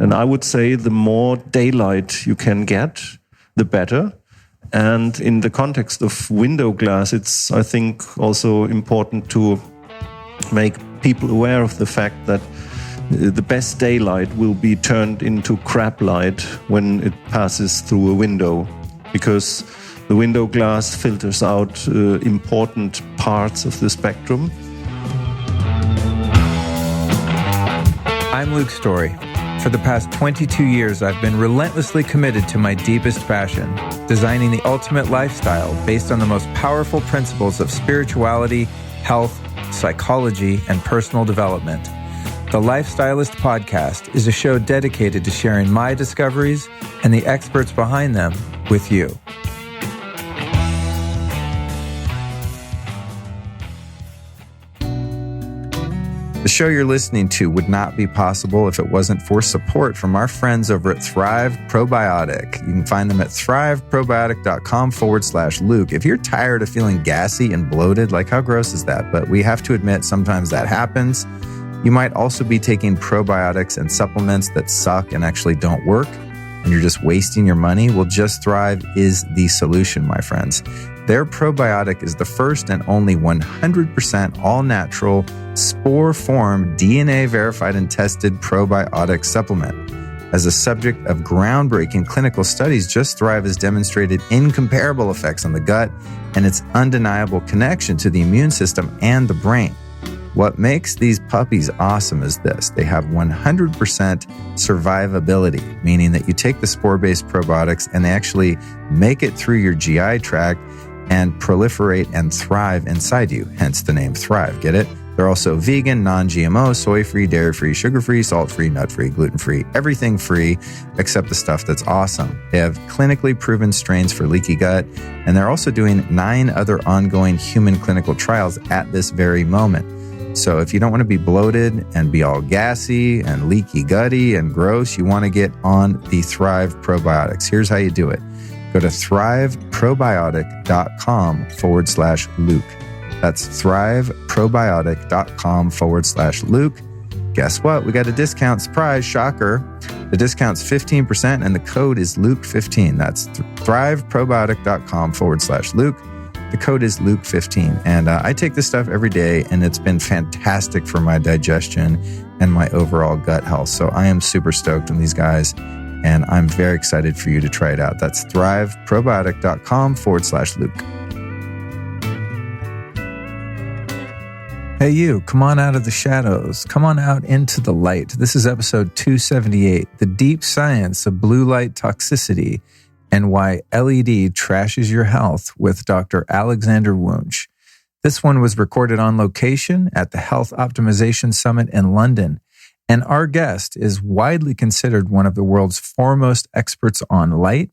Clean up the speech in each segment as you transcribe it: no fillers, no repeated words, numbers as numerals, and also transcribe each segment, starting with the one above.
And I would say the more daylight you can get, the better. And in the context of window glass, it's, I think, also important to make people aware of the fact that the best daylight will be turned into crap light when it passes through a window, because the window glass filters out important parts of the spectrum. I'm Luke Story. For the past 22 years, I've been relentlessly committed to my deepest passion, designing the ultimate lifestyle based on the most powerful principles of spirituality, health, psychology, and personal development. The Lifestylist Podcast is a show dedicated to sharing my discoveries and the experts behind them with you. The show you're listening to would not be possible if it wasn't for support from our friends over at Thrive Probiotic. You can find them at thriveprobiotic.com/Luke. If you're tired of feeling gassy and bloated, like how gross is that? But we have to admit sometimes that happens. You might also be taking probiotics and supplements that suck and actually don't work, and you're just wasting your money. Well, Just Thrive is the solution, my friends. Their probiotic is the first and only 100% all-natural, spore-form, DNA-verified and tested probiotic supplement. As a subject of groundbreaking clinical studies, Just Thrive has demonstrated incomparable effects on the gut and its undeniable connection to the immune system and the brain. What makes these puppies awesome is this. They have 100% survivability, meaning that you take the spore-based probiotics and they actually make it through your GI tract and proliferate and thrive inside you, hence the name Thrive. Get it? They're also vegan, non-GMO, soy-free, dairy-free, sugar-free, salt-free, nut-free, gluten-free, everything free except the stuff that's awesome. They have clinically proven strains for leaky gut, and they're also doing 9 other ongoing human clinical trials at this very moment. So if you don't want to be bloated and be all gassy and leaky gutty and gross, you want to get on the Thrive Probiotics. Here's how you do it. Go to thriveprobiotic.com/Luke. That's thriveprobiotic.com/Luke. Guess what? We got a discount. Surprise, shocker. The discount's 15% and the code is Luke15. That's thriveprobiotic.com/Luke. The code is Luke15. And I take this stuff every day, and it's been fantastic for my digestion and my overall gut health. So I am super stoked on these guys, and I'm very excited for you to try it out. That's thriveprobiotic.com/Luke. Hey, you, come on out of the shadows. Come on out into the light. This is episode 278, The Deep Science of Blue Light Toxicity and Why LED Trashes Your Health, with Dr. Alexander Wunsch. This one was recorded on location at the Health Optimization Summit in London. And our guest is widely considered one of the world's foremost experts on light.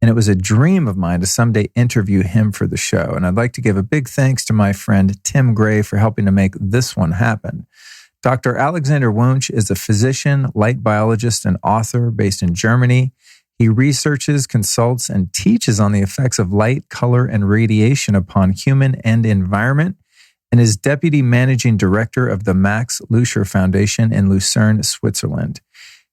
And it was a dream of mine to someday interview him for the show. And I'd like to give a big thanks to my friend Tim Gray for helping to make this one happen. Dr. Alexander Wunsch is a physician, light biologist, and author based in Germany. He researches, consults, and teaches on the effects of light, color, and radiation upon human and environment, and is Deputy Managing Director of the Max Lüscher Foundation in Lucerne, Switzerland.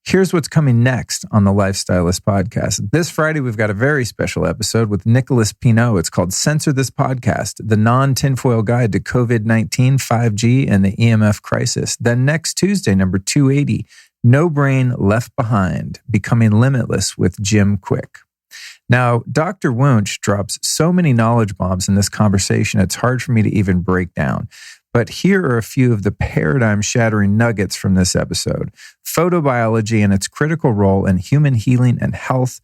Here's what's coming next on the Lifestylist Podcast. This Friday, we've got a very special episode with Nicholas Pineau. It's called Censor This Podcast, the non-tinfoil guide to COVID-19, 5G, and the EMF crisis. Then next Tuesday, number 280, No Brain Left Behind, Becoming Limitless with Jim Quick. Now, Dr. Wunsch drops so many knowledge bombs in this conversation, it's hard for me to even break down. But here are a few of the paradigm-shattering nuggets from this episode. Photobiology and its critical role in human healing and health,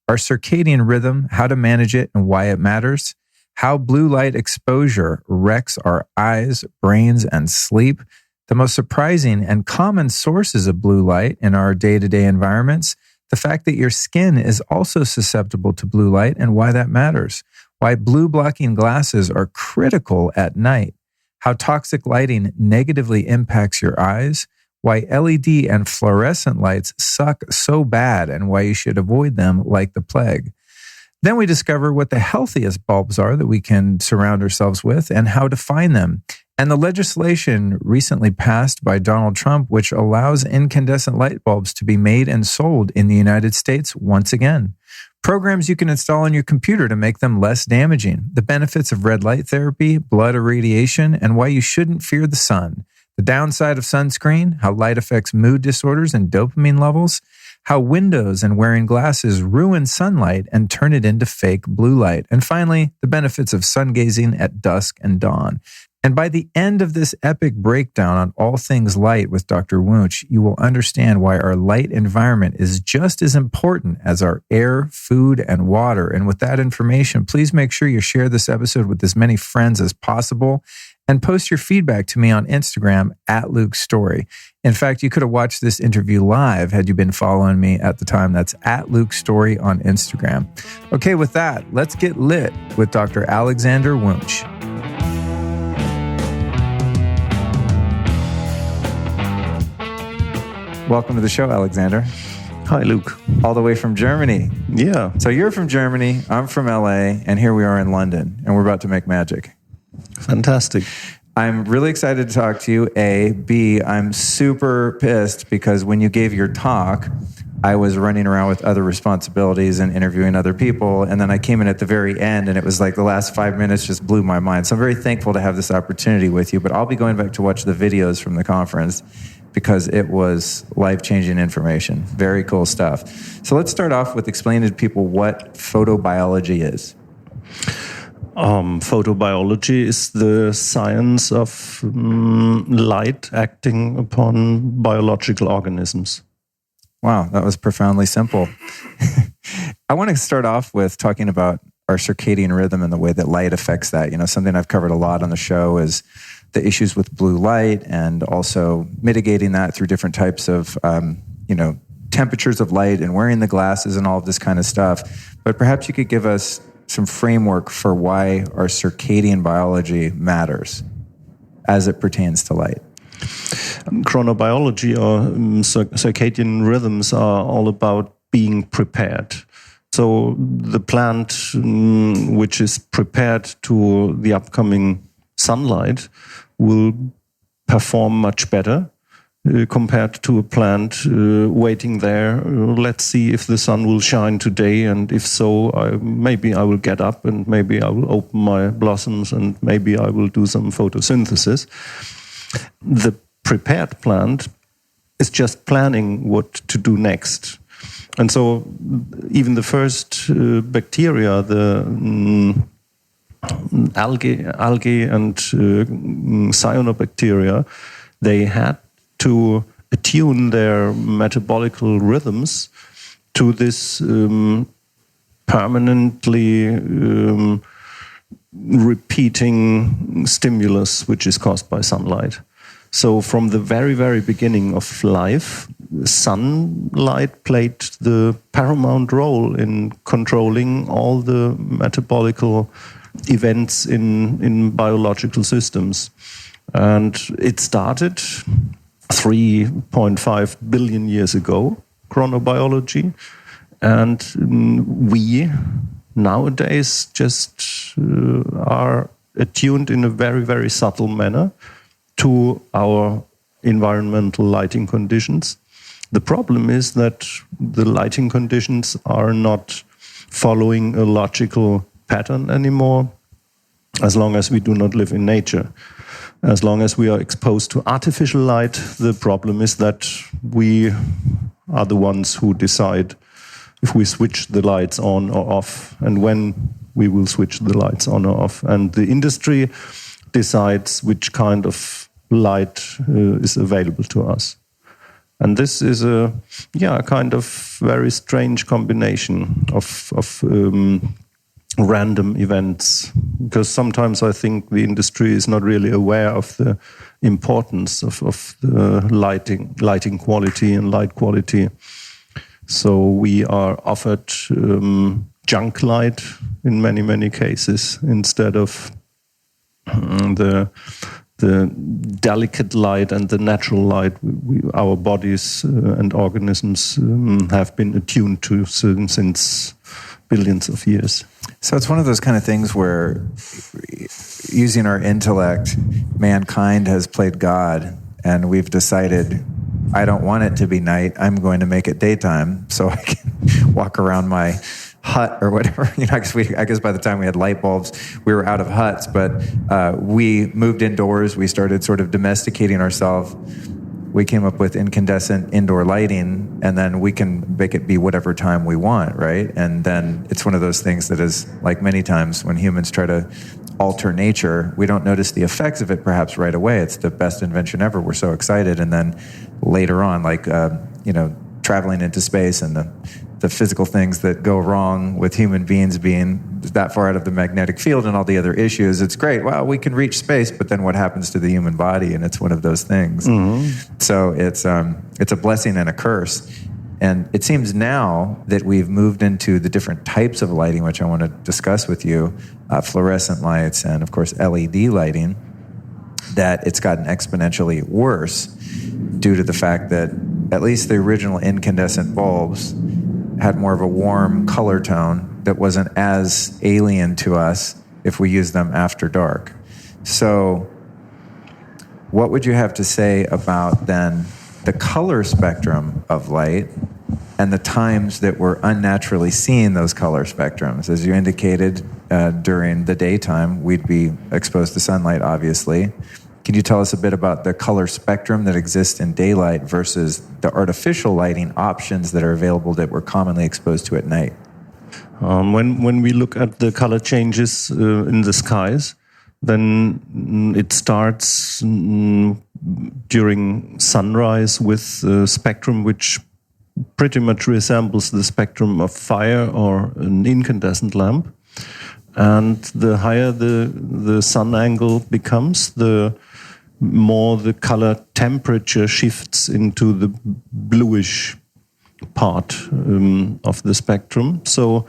our circadian rhythm, how to manage it and why it matters, how blue light exposure wrecks our eyes, brains, and sleep, the most surprising and common sources of blue light in our day-to-day environments, the fact that your skin is also susceptible to blue light and why that matters, why blue-blocking glasses are critical at night, how toxic lighting negatively impacts your eyes, why LED and fluorescent lights suck so bad and why you should avoid them like the plague. Then we discover what the healthiest bulbs are that we can surround ourselves with and how to find them. And the legislation recently passed by Donald Trump, which allows incandescent light bulbs to be made and sold in the United States once again. Programs you can install on your computer to make them less damaging. The benefits of red light therapy, blood irradiation, and why you shouldn't fear the sun. The downside of sunscreen, how light affects mood disorders and dopamine levels, how windows and wearing glasses ruin sunlight and turn it into fake blue light. And finally, the benefits of sun gazing at dusk and dawn. And by the end of this epic breakdown on all things light with Dr. Wunsch, you will understand why our light environment is just as important as our air, food, and water. And with that information, please make sure you share this episode with as many friends as possible and post your feedback to me on Instagram at Luke's Story. In fact, you could have watched this interview live had you been following me at the time. That's at Luke's Story on Instagram. Okay, with that, let's get lit with Dr. Alexander Wunsch. Welcome to the show, Alexander. Hi, Luke. All the way from Germany. Yeah. So you're from Germany, I'm from LA, and here we are in London, and we're about to make magic. Fantastic. I'm really excited to talk to you, A. B, I'm super pissed because when you gave your talk, I was running around with other responsibilities and interviewing other people, and then I came in at the very end, and it was like the last 5 minutes just blew my mind. So I'm very thankful to have this opportunity with you, but I'll be going back to watch the videos from the conference because it was life-changing information. Very cool stuff. So let's start off with explaining to people what photobiology is. Photobiology is the science of light acting upon biological organisms. Wow, that was profoundly simple. I want to start off with talking about our circadian rhythm and the way that light affects that. You know, something I've covered a lot on the show is the issues with blue light and also mitigating that through different types of, temperatures of light and wearing the glasses and all of this kind of stuff. But perhaps you could give us some framework for why our circadian biology matters as it pertains to light. Chronobiology or circadian rhythms are all about being prepared. So the plant which is prepared to the upcoming sunlight will perform much better compared to a plant waiting there. Let's see if the sun will shine today, and if so, maybe I will get up and maybe I will open my blossoms and maybe I will do some photosynthesis. The prepared plant is just planning what to do next. And so even the first bacteria, the algae and cyanobacteria, they had to attune their metabolical rhythms to this permanently repeating stimulus which is caused by sunlight. So from the very, very beginning of life, sunlight played the paramount role in controlling all the metabolical events in biological systems. And it started 3.5 billion years ago, chronobiology. And we nowadays just are attuned in a very, very subtle manner to our environmental lighting conditions. The problem is that the lighting conditions are not following a logical pattern anymore, as long as we do not live in nature. As long as we are exposed to artificial light, the problem is that we are the ones who decide if we switch the lights on or off, and when we will switch the lights on or off. And the industry decides which kind of light is available to us. And this is a kind of very strange combination of random events, because sometimes I think the industry is not really aware of the importance of the lighting quality and light quality. So we are offered junk light in many, many cases instead of the delicate light and the natural light our bodies and organisms have been attuned to since billions of years. So it's one of those kind of things where, using our intellect, mankind has played God, and we've decided, I don't want it to be night, I'm going to make it daytime so I can walk around my hut or whatever. I guess by the time we had light bulbs, we were out of huts, but we moved indoors. We started sort of domesticating ourselves. We came up with incandescent indoor lighting, and then we can make it be whatever time we want, right? And then it's one of those things that is, like many times when humans try to alter nature, we don't notice the effects of it perhaps right away. It's the best invention ever. We're so excited. And then later on, like, traveling into space and the physical things that go wrong with human beings being that far out of the magnetic field and all the other issues. It's great. Wow, we can reach space, but then what happens to the human body? And it's one of those things. Mm-hmm. So it's a blessing and a curse. And it seems now that we've moved into the different types of lighting, which I want to discuss with you, fluorescent lights and, of course, LED lighting, that it's gotten exponentially worse due to the fact that at least the original incandescent bulbs had more of a warm color tone that wasn't as alien to us if we used them after dark. So what would you have to say about then the color spectrum of light and the times that we're unnaturally seeing those color spectrums? As you indicated, during the daytime, we'd be exposed to sunlight, obviously. Can you tell us a bit about the color spectrum that exists in daylight versus the artificial lighting options that are available that we're commonly exposed to at night? When we look at the color changes in the skies, then it starts during sunrise with a spectrum which pretty much resembles the spectrum of fire or an incandescent lamp. And the higher the sun angle becomes, the more the color temperature shifts into the bluish part of the spectrum. So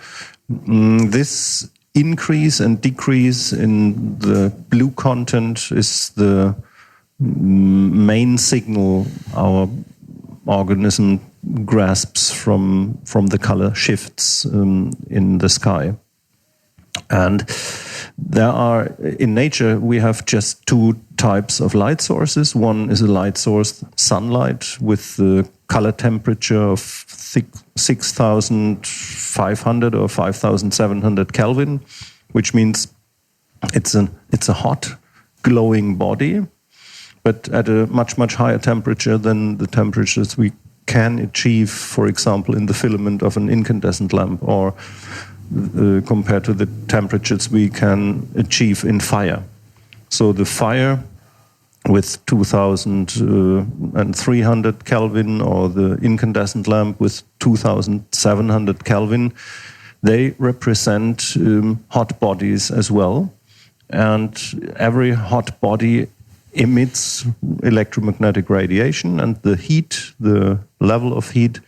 this increase and decrease in the blue content is the main signal our organism grasps from the color shifts in the sky. And there are, in nature, we have just two types of light sources. One is a light source, sunlight, with the color temperature of 6,500 or 5,700 Kelvin, which means it's a hot, glowing body, but at a much, much higher temperature than the temperatures we can achieve, for example, in the filament of an incandescent lamp, or compared to the temperatures we can achieve in fire. So the fire with 2,300 Kelvin or the incandescent lamp with 2,700 Kelvin, they represent hot bodies as well. And every hot body emits electromagnetic radiation, and the heat, the level of heat,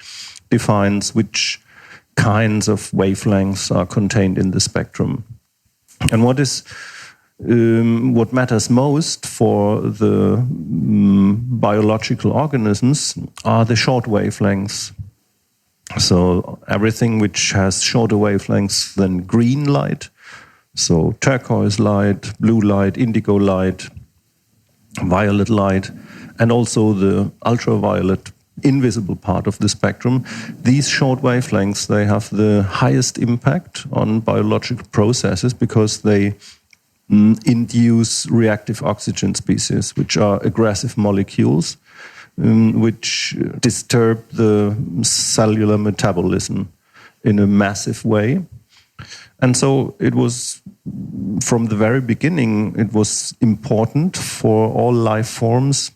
defines which kinds of wavelengths are contained in the spectrum. And what matters most for the biological organisms are the short wavelengths. So everything which has shorter wavelengths than green light, so turquoise light, blue light, indigo light, violet light, and also the ultraviolet invisible part of the spectrum, these short wavelengths, they have the highest impact on biological processes because they induce reactive oxygen species, which are aggressive molecules which disturb the cellular metabolism in a massive way. And so it was, from the very beginning, it was important for all life forms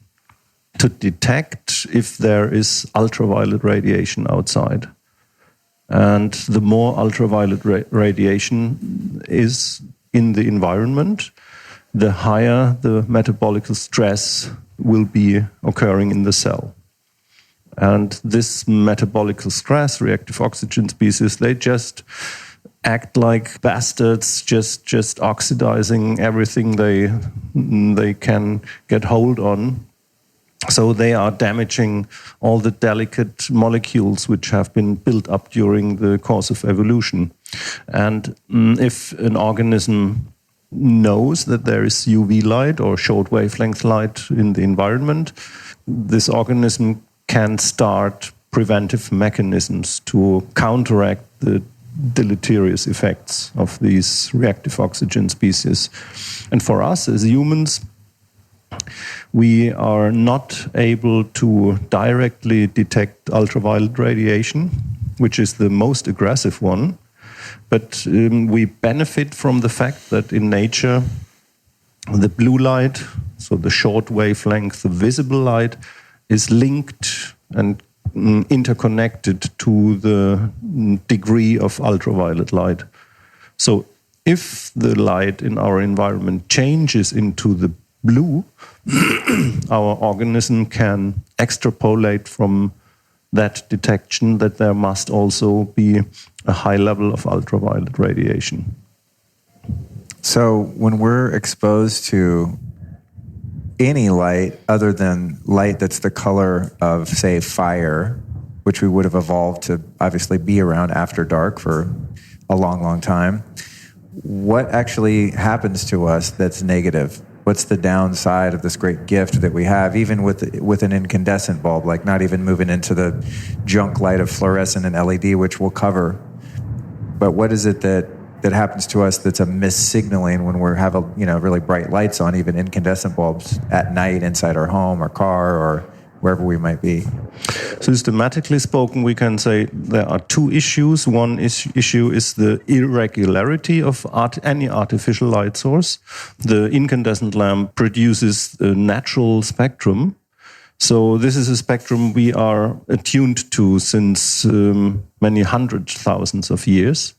to detect if there is ultraviolet radiation outside. And the more ultraviolet radiation is in the environment, the higher the metabolic stress will be occurring in the cell. And this metabolic stress, reactive oxygen species, they just act like bastards, just oxidizing everything they can get hold on. So they are damaging all the delicate molecules which have been built up during the course of evolution. And if an organism knows that there is UV light or short wavelength light in the environment, this organism can start preventive mechanisms to counteract the deleterious effects of these reactive oxygen species. And for us as humans, we are not able to directly detect ultraviolet radiation, which is the most aggressive one. But we benefit from the fact that in nature, the blue light, so the short wavelength, the visible light, is linked and interconnected to the degree of ultraviolet light. So if the light in our environment changes into the blue, our organism can extrapolate from that detection that there must also be a high level of ultraviolet radiation. So when we're exposed to any light other than light that's the color of, say, fire, which we would have evolved to obviously be around after dark for a long, long time, what actually happens to us that's negative? What's the downside of this great gift that we have, even with an incandescent bulb, like not even moving into the junk light of fluorescent and LED, which we'll cover? But what is it that happens to us that's a missignaling when we have really bright lights on, even incandescent bulbs at night inside our home or car or wherever we might be? Systematically spoken, we can say there are two issues. One issue is the irregularity of any artificial light source. The incandescent lamp produces a natural spectrum. So this is a spectrum we are attuned to since many hundred thousands of years.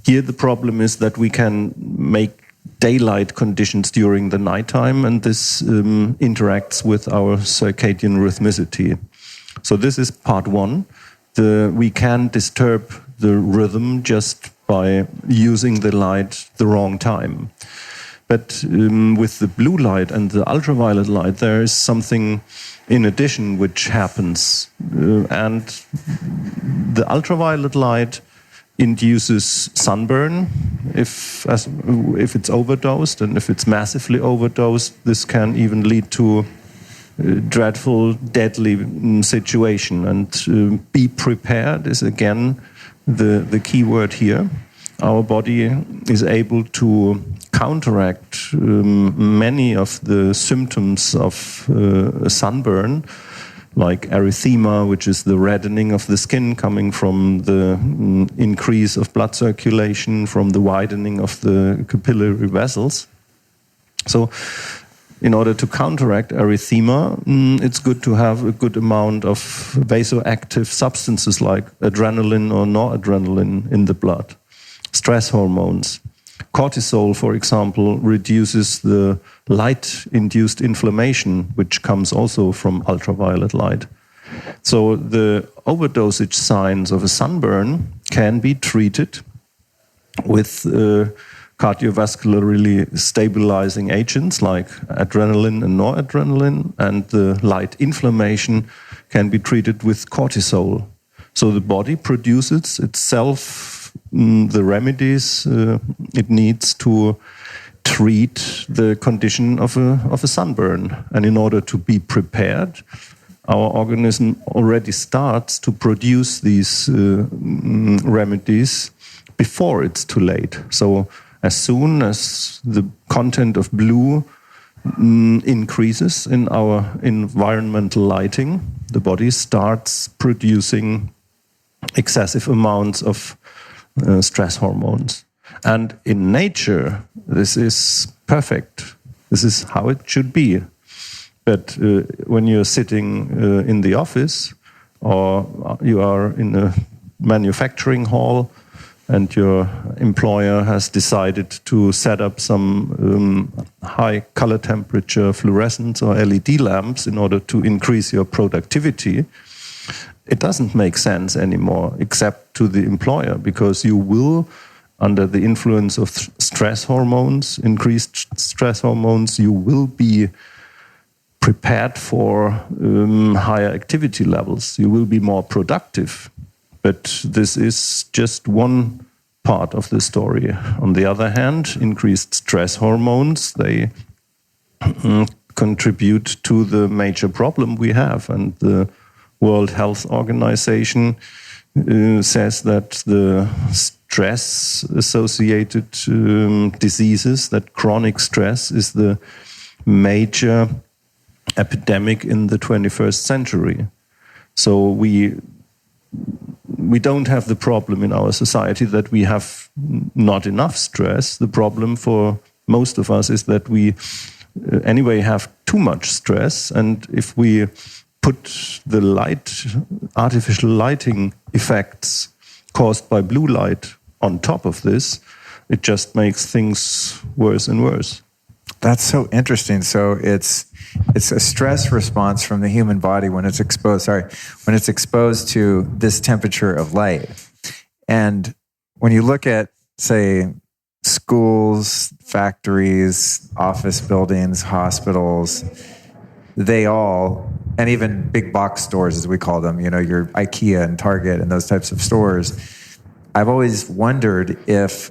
Here the problem is that we can make daylight conditions during the nighttime, and this interacts with our circadian rhythmicity. So this is part one. We can disturb the rhythm just by using the light the wrong time. But with the blue light and the ultraviolet light, there is something in addition which happens. And the ultraviolet light induces sunburn if it's overdosed, and if it's massively overdosed, this can even lead to a dreadful, deadly situation. And be prepared is again the key word here. Our body is able to counteract many of the symptoms of sunburn, like erythema, which is the reddening of the skin coming from the increase of blood circulation, from the widening of the capillary vessels. So in order to counteract erythema, it's good to have a good amount of vasoactive substances like adrenaline or noradrenaline in the blood. Stress hormones. Cortisol, for example, reduces the light-induced inflammation, which comes also from ultraviolet light. So the overdosage signs of a sunburn can be treated with cardiovascularly stabilizing agents like adrenaline and noradrenaline, and the light inflammation can be treated with cortisol. So the body produces itself the remedies it needs to treat the condition of a sunburn. And in order to be prepared, our organism already starts to produce these remedies before it's too late. So as soon as the content of blue increases in our environmental lighting, the body starts producing excessive amounts of stress hormones. And in nature, this is perfect. This is how it should be. But when you're sitting in the office, or you are in a manufacturing hall, and your employer has decided to set up some high color temperature fluorescent or LED lamps in order to increase your productivity, it doesn't make sense anymore, except to the employer, because you will, under the influence of stress hormones, increased stress hormones, you will be prepared for higher activity levels. You will be more productive. But this is just one part of the story. On the other hand, increased stress hormones, they contribute to the major problem we have. And the World Health Organization says that the stress-associated diseases, that chronic stress is the major epidemic in the 21st century. So we don't have the problem in our society that we have not enough stress. The problem for most of us is that we anyway have too much stress, and if we put the artificial lighting effects caused by blue light on top of this, it just makes things worse and worse. That's so interesting. So it's a stress response from the human body when it's exposed to this temperature of light. And when you look at, say, schools, factories, office buildings, hospitals, they all, and even big box stores, as we call them, your IKEA and Target and those types of stores, I've always wondered if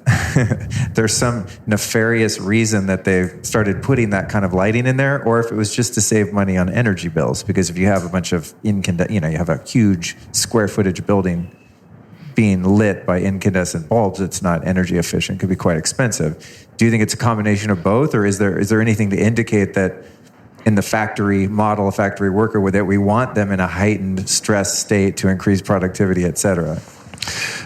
there's some nefarious reason that they've started putting that kind of lighting in there, or if it was just to save money on energy bills. Because if you have a bunch of you have a huge square footage building being lit by incandescent bulbs, it's not energy efficient. It could be quite expensive. Do you think it's a combination of both, or is there anything to indicate that in the factory model, a factory worker, that we want them in a heightened stress state to increase productivity, et cetera?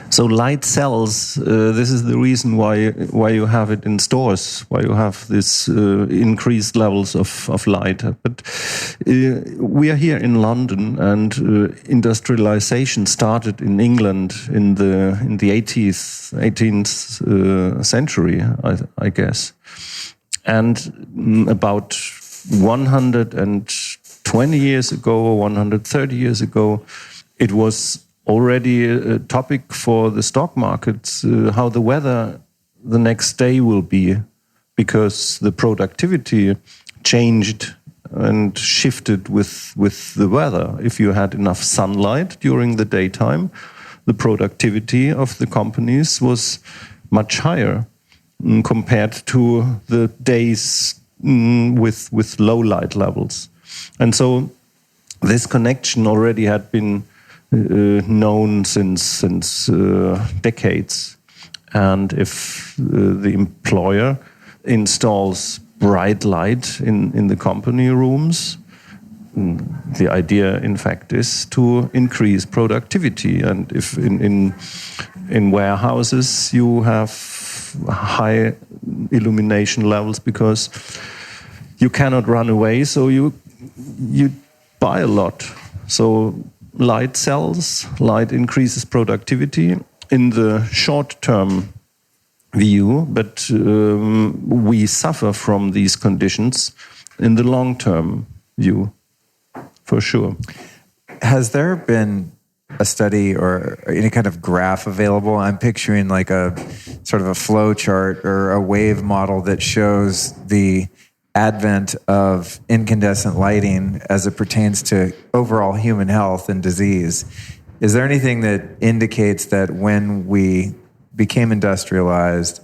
So light cells, this is the reason why you have it in stores, why you have this increased levels of light. But we are here in London, and industrialization started in England in the 18th century, I guess. And about 120 years ago or 130 years ago, it was already a topic for the stock markets, how the weather the next day will be, because the productivity changed and shifted with the weather. If you had enough sunlight during the daytime, the productivity of the companies was much higher compared to the days with low light levels. And so this connection already had been known since decades. And if the employer installs bright light in the company rooms, the idea, in fact, is to increase productivity. And if in warehouses you have high illumination levels because you cannot run away, so you buy a lot. So light cells, light increases productivity in the short-term view, but we suffer from these conditions in the long-term view, for sure. Has there been a study or any kind of graph available? I'm picturing like a sort of a flow chart or a wave model that shows the advent of incandescent lighting as it pertains to overall human health and disease. Is there anything that indicates that when we became industrialized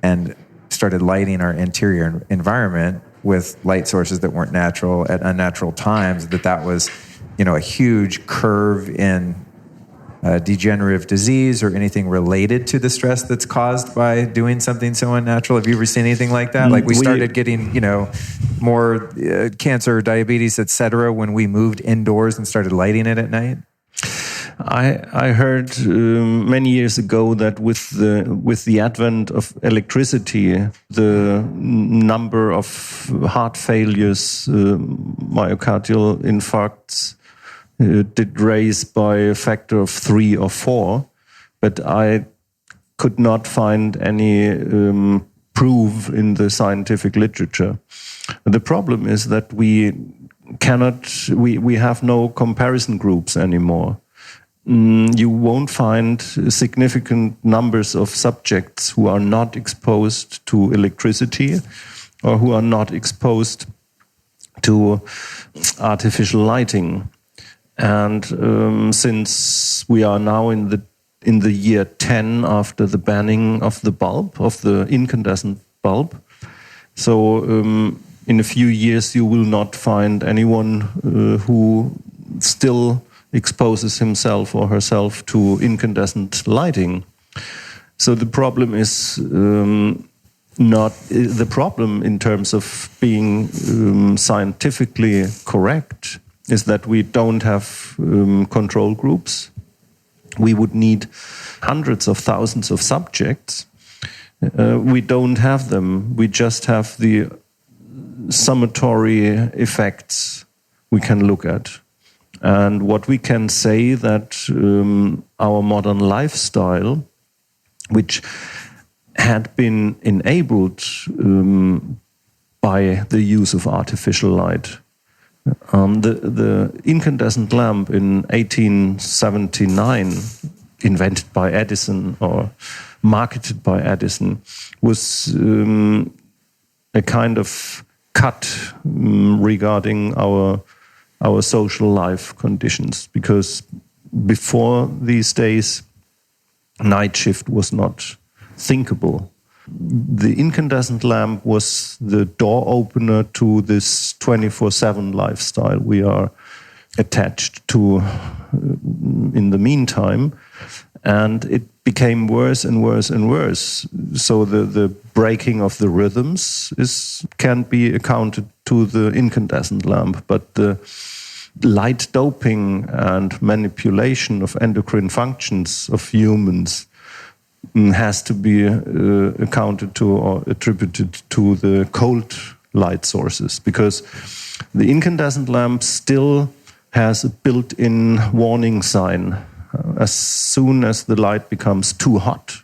and started lighting our interior environment with light sources that weren't natural at unnatural times, that was, a huge curve in degenerative disease or anything related to the stress that's caused by doing something so unnatural? Have you ever seen anything like that? Like we started getting, more cancer, diabetes, et cetera, when we moved indoors and started lighting it at night? I heard many years ago that with the advent of electricity, the number of heart failures, myocardial infarcts, did raise by a factor of 3 or 4, but I could not find any proof in the scientific literature. The problem is that we have no comparison groups anymore. You won't find significant numbers of subjects who are not exposed to electricity or who are not exposed to artificial lighting. And since we are now in the in the year 10 after the banning of the bulb, of the incandescent bulb. So in a few years, you will not find anyone who still exposes himself or herself to incandescent lighting. So the problem is not the problem in terms of being scientifically correct, is that we don't have control groups. We would need hundreds of thousands of subjects. We don't have them. We just have the summatory effects we can look at. And what we can say that our modern lifestyle, which had been enabled by the use of artificial light. The incandescent lamp in 1879, invented by Edison or marketed by Edison, was a kind of cut regarding our social life conditions, because before these days, night shift was not thinkable. The incandescent lamp was the door opener to this 24/7 lifestyle we are attached to in the meantime, and it became worse and worse and worse. So the breaking of the rhythms can be accounted to the incandescent lamp, but the light doping and manipulation of endocrine functions of humans has to be accounted to or attributed to the cold light sources, because the incandescent lamp still has a built-in warning sign. As soon as the light becomes too hot,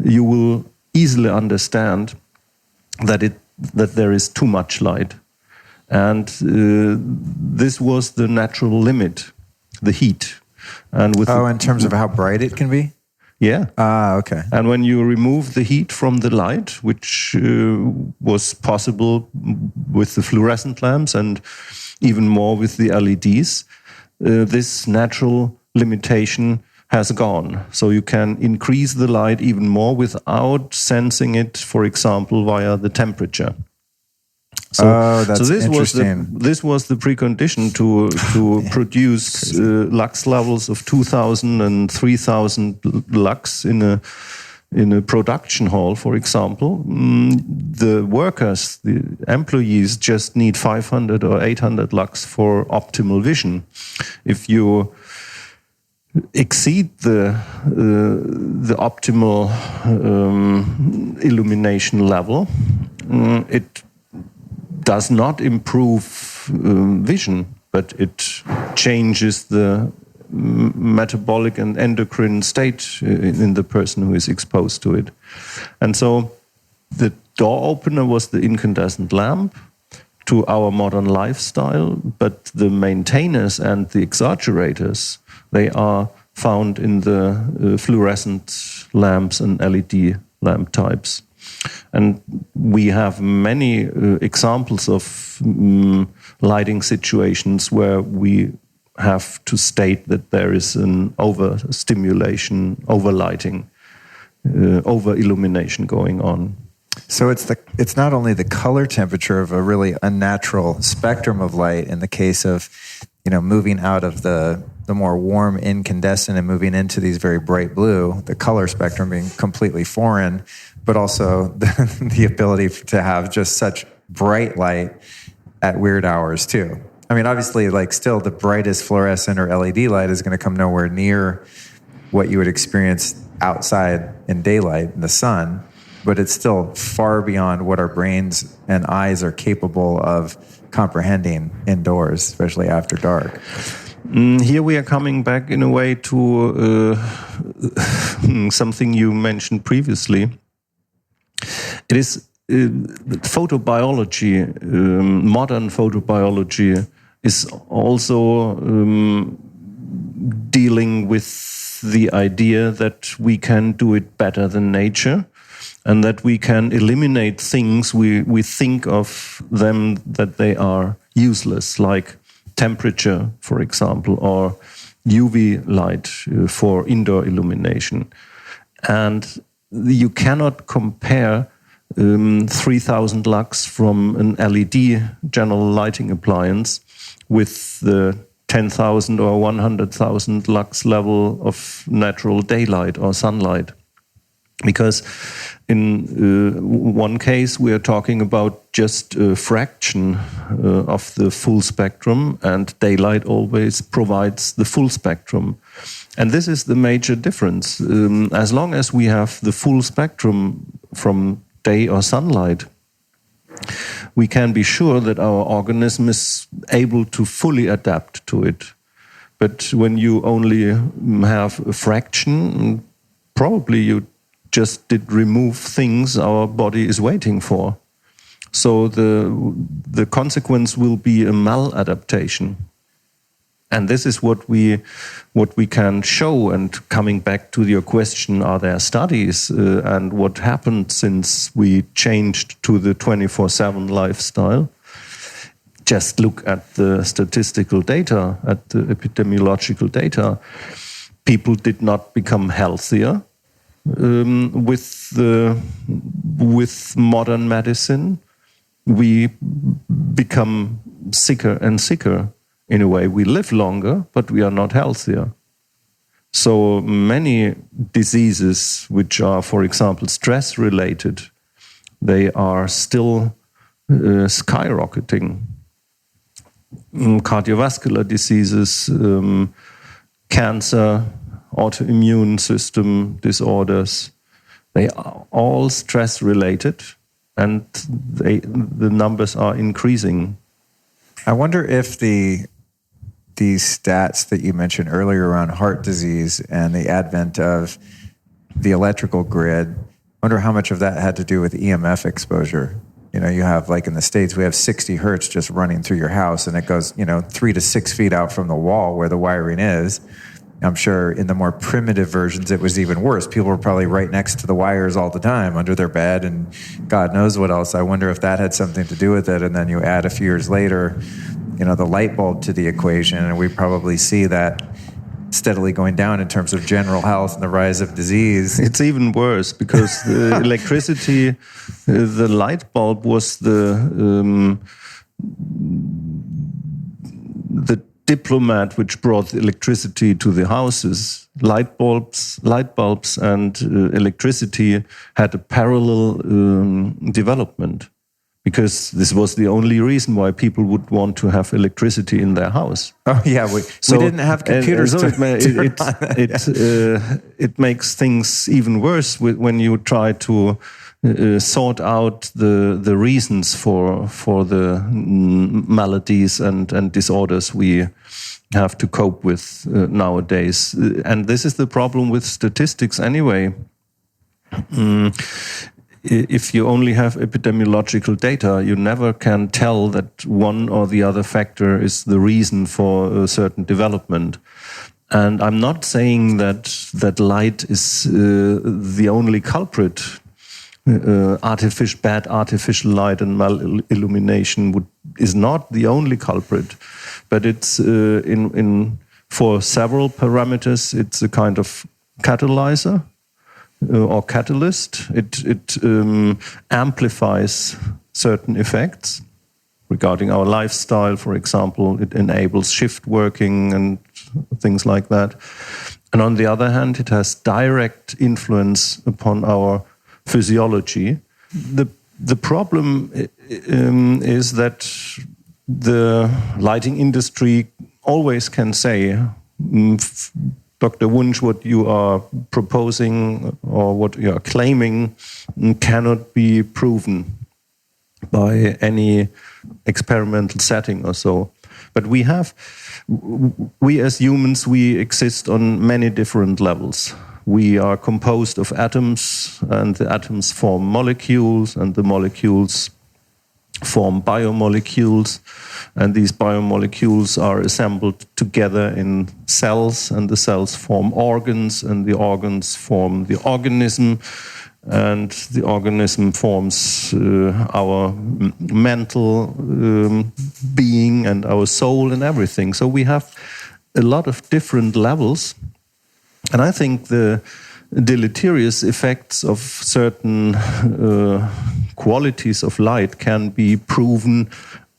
you will easily understand that there is too much light. And this was the natural limit, the heat. And with in terms of how bright it can be? Yeah. Okay. And when you remove the heat from the light, which was possible with the fluorescent lamps and even more with the LEDs, this natural limitation has gone. So you can increase the light even more without sensing it, for example, via the temperature. That's this interesting. This was the precondition to produce lux levels of 2,000 and 3,000 lux in a production hall, for example. The workers, the employees, just need 500 or 800 lux for optimal vision. If you exceed the optimal illumination level, it does not improve vision, but it changes the metabolic and endocrine state in the person who is exposed to it. And so the door opener was the incandescent lamp to our modern lifestyle, but the maintainers and the exaggerators, they are found in the fluorescent lamps and LED lamp types. And we have many examples of lighting situations where we have to state that there is an overstimulation, overlighting, over-illumination going on. So it's not only the color temperature of a really unnatural spectrum of light in the case of, moving out of the more warm incandescent and moving into these very bright blue, the color spectrum being completely foreign, but also the ability to have just such bright light at weird hours too. I mean, obviously, still the brightest fluorescent or LED light is going to come nowhere near what you would experience outside in daylight in the sun, but it's still far beyond what our brains and eyes are capable of comprehending indoors, especially after dark. Here we are coming back in a way to something you mentioned previously. It is photobiology, modern photobiology is also dealing with the idea that we can do it better than nature, and that we can eliminate things we think of them that they are useless, like temperature, for example, or UV light for indoor illumination. And you cannot compare 3000 lux from an LED general lighting appliance with the 10,000 or 100,000 lux level of natural daylight or sunlight. Because in one case, we are talking about just a fraction of the full spectrum, and daylight always provides the full spectrum. And this is the major difference. As long as we have the full spectrum from day or sunlight, we can be sure that our organism is able to fully adapt to it. But when you only have a fraction, probably you just did remove things our body is waiting for. So the consequence will be a maladaptation. And this is what we can show. And coming back to your question, are there studies and what happened since we changed to the 24/7 lifestyle? Just look at the statistical data, at the epidemiological data. People did not become healthier with modern medicine. We become sicker and sicker. In a way, we live longer, but we are not healthier. So many diseases, which are, for example, stress-related, they are still skyrocketing. Cardiovascular diseases, cancer, autoimmune system disorders, they are all stress-related, and the numbers are increasing. I wonder if these stats that you mentioned earlier around heart disease and the advent of the electrical grid, I wonder how much of that had to do with EMF exposure. You know, you have, like in the States, we have 60 hertz just running through your house, and it goes, 3 to 6 feet out from the wall where the wiring is. I'm sure in the more primitive versions, it was even worse. People were probably right next to the wires all the time, under their bed, and God knows what else. I wonder if that had something to do with it. And then you add a few years later, the light bulb to the equation, and we probably see that steadily going down in terms of general health and the rise of disease. It's even worse because the electricity, the light bulb was the diplomat which brought electricity to the houses. Light bulbs and electricity had a parallel development, because this was the only reason why people would want to have electricity in their house. Oh yeah, we didn't have computers. So it makes things even worse when you try to sort out the reasons for the maladies and disorders we have to cope with nowadays. And this is the problem with statistics anyway. If you only have epidemiological data, you never can tell that one or the other factor is the reason for a certain development. And I'm not saying that light is the only culprit. Bad artificial light and mal-illumination is not the only culprit, but it's for several parameters, it's a kind of catalyzer or catalyst. It amplifies certain effects regarding our lifestyle, for example. It enables shift working and things like that. And on the other hand, it has direct influence upon our physiology. The problem is that the lighting industry always can say, Dr. Wunsch, what you are proposing or what you are claiming cannot be proven by any experimental setting or so. But we as humans, we exist on many different levels. We are composed of atoms, and the atoms form molecules, and the molecules form biomolecules, and these biomolecules are assembled together in cells, and the cells form organs, and the organs form the organism, and the organism forms our mental being and our soul and everything. So we have a lot of different levels. And I think the deleterious effects of certain qualities of light can be proven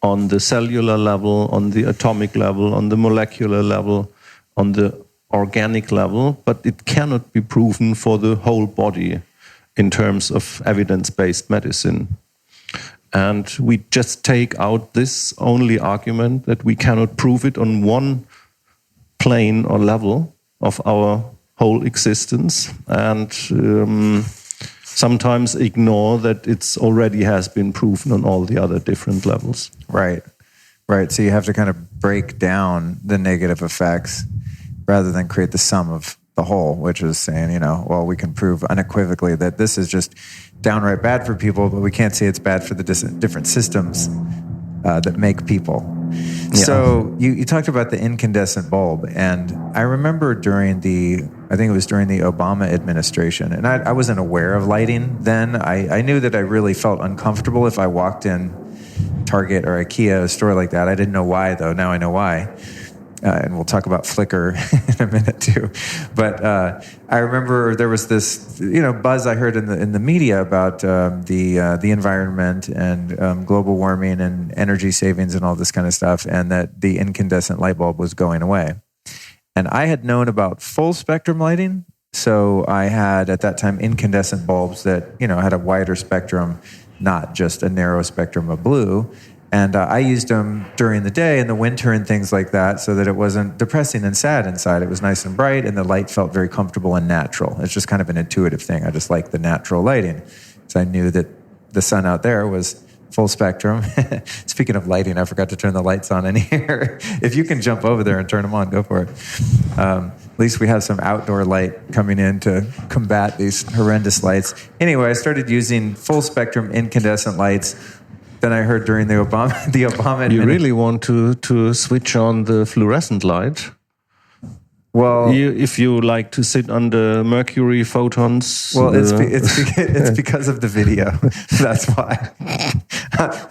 on the cellular level, on the atomic level, on the molecular level, on the organic level, but it cannot be proven for the whole body in terms of evidence-based medicine. And we just take out this only argument that we cannot prove it on one plane or level of our whole existence, and sometimes ignore that it's already has been proven on all the other different levels. Right. So you have to kind of break down the negative effects rather than create the sum of the whole, which is saying, well, we can prove unequivocally that this is just downright bad for people, but we can't say it's bad for the different systems that make people. Yeah. So you talked about the incandescent bulb, and I remember during the Obama administration, and I wasn't aware of lighting then. I knew that I really felt uncomfortable if I walked in Target or IKEA, a store like that. I didn't know why, though. Now I know why. And we'll talk about Flickr in a minute too. But I remember there was this, buzz I heard in the media about the environment and global warming and energy savings and all this kind of stuff, and that the incandescent light bulb was going away. And I had known about full spectrum lighting, so I had at that time incandescent bulbs that had a wider spectrum, not just a narrow spectrum of blue. And I used them during the day in the winter and things like that so that it wasn't depressing and sad inside. It was nice and bright, and the light felt very comfortable and natural. It's just kind of an intuitive thing. I just like the natural lighting. So I knew that the sun out there was full spectrum. Speaking of lighting, I forgot to turn the lights on in here. If you can jump over there and turn them on, go for it. At least we have some outdoor light coming in to combat these horrendous lights. Anyway, I started using full spectrum incandescent lights. Then I heard during the Obama You really want to switch on the fluorescent light? Well, if you like to sit under mercury photons. Well, it's because of the video. That's why.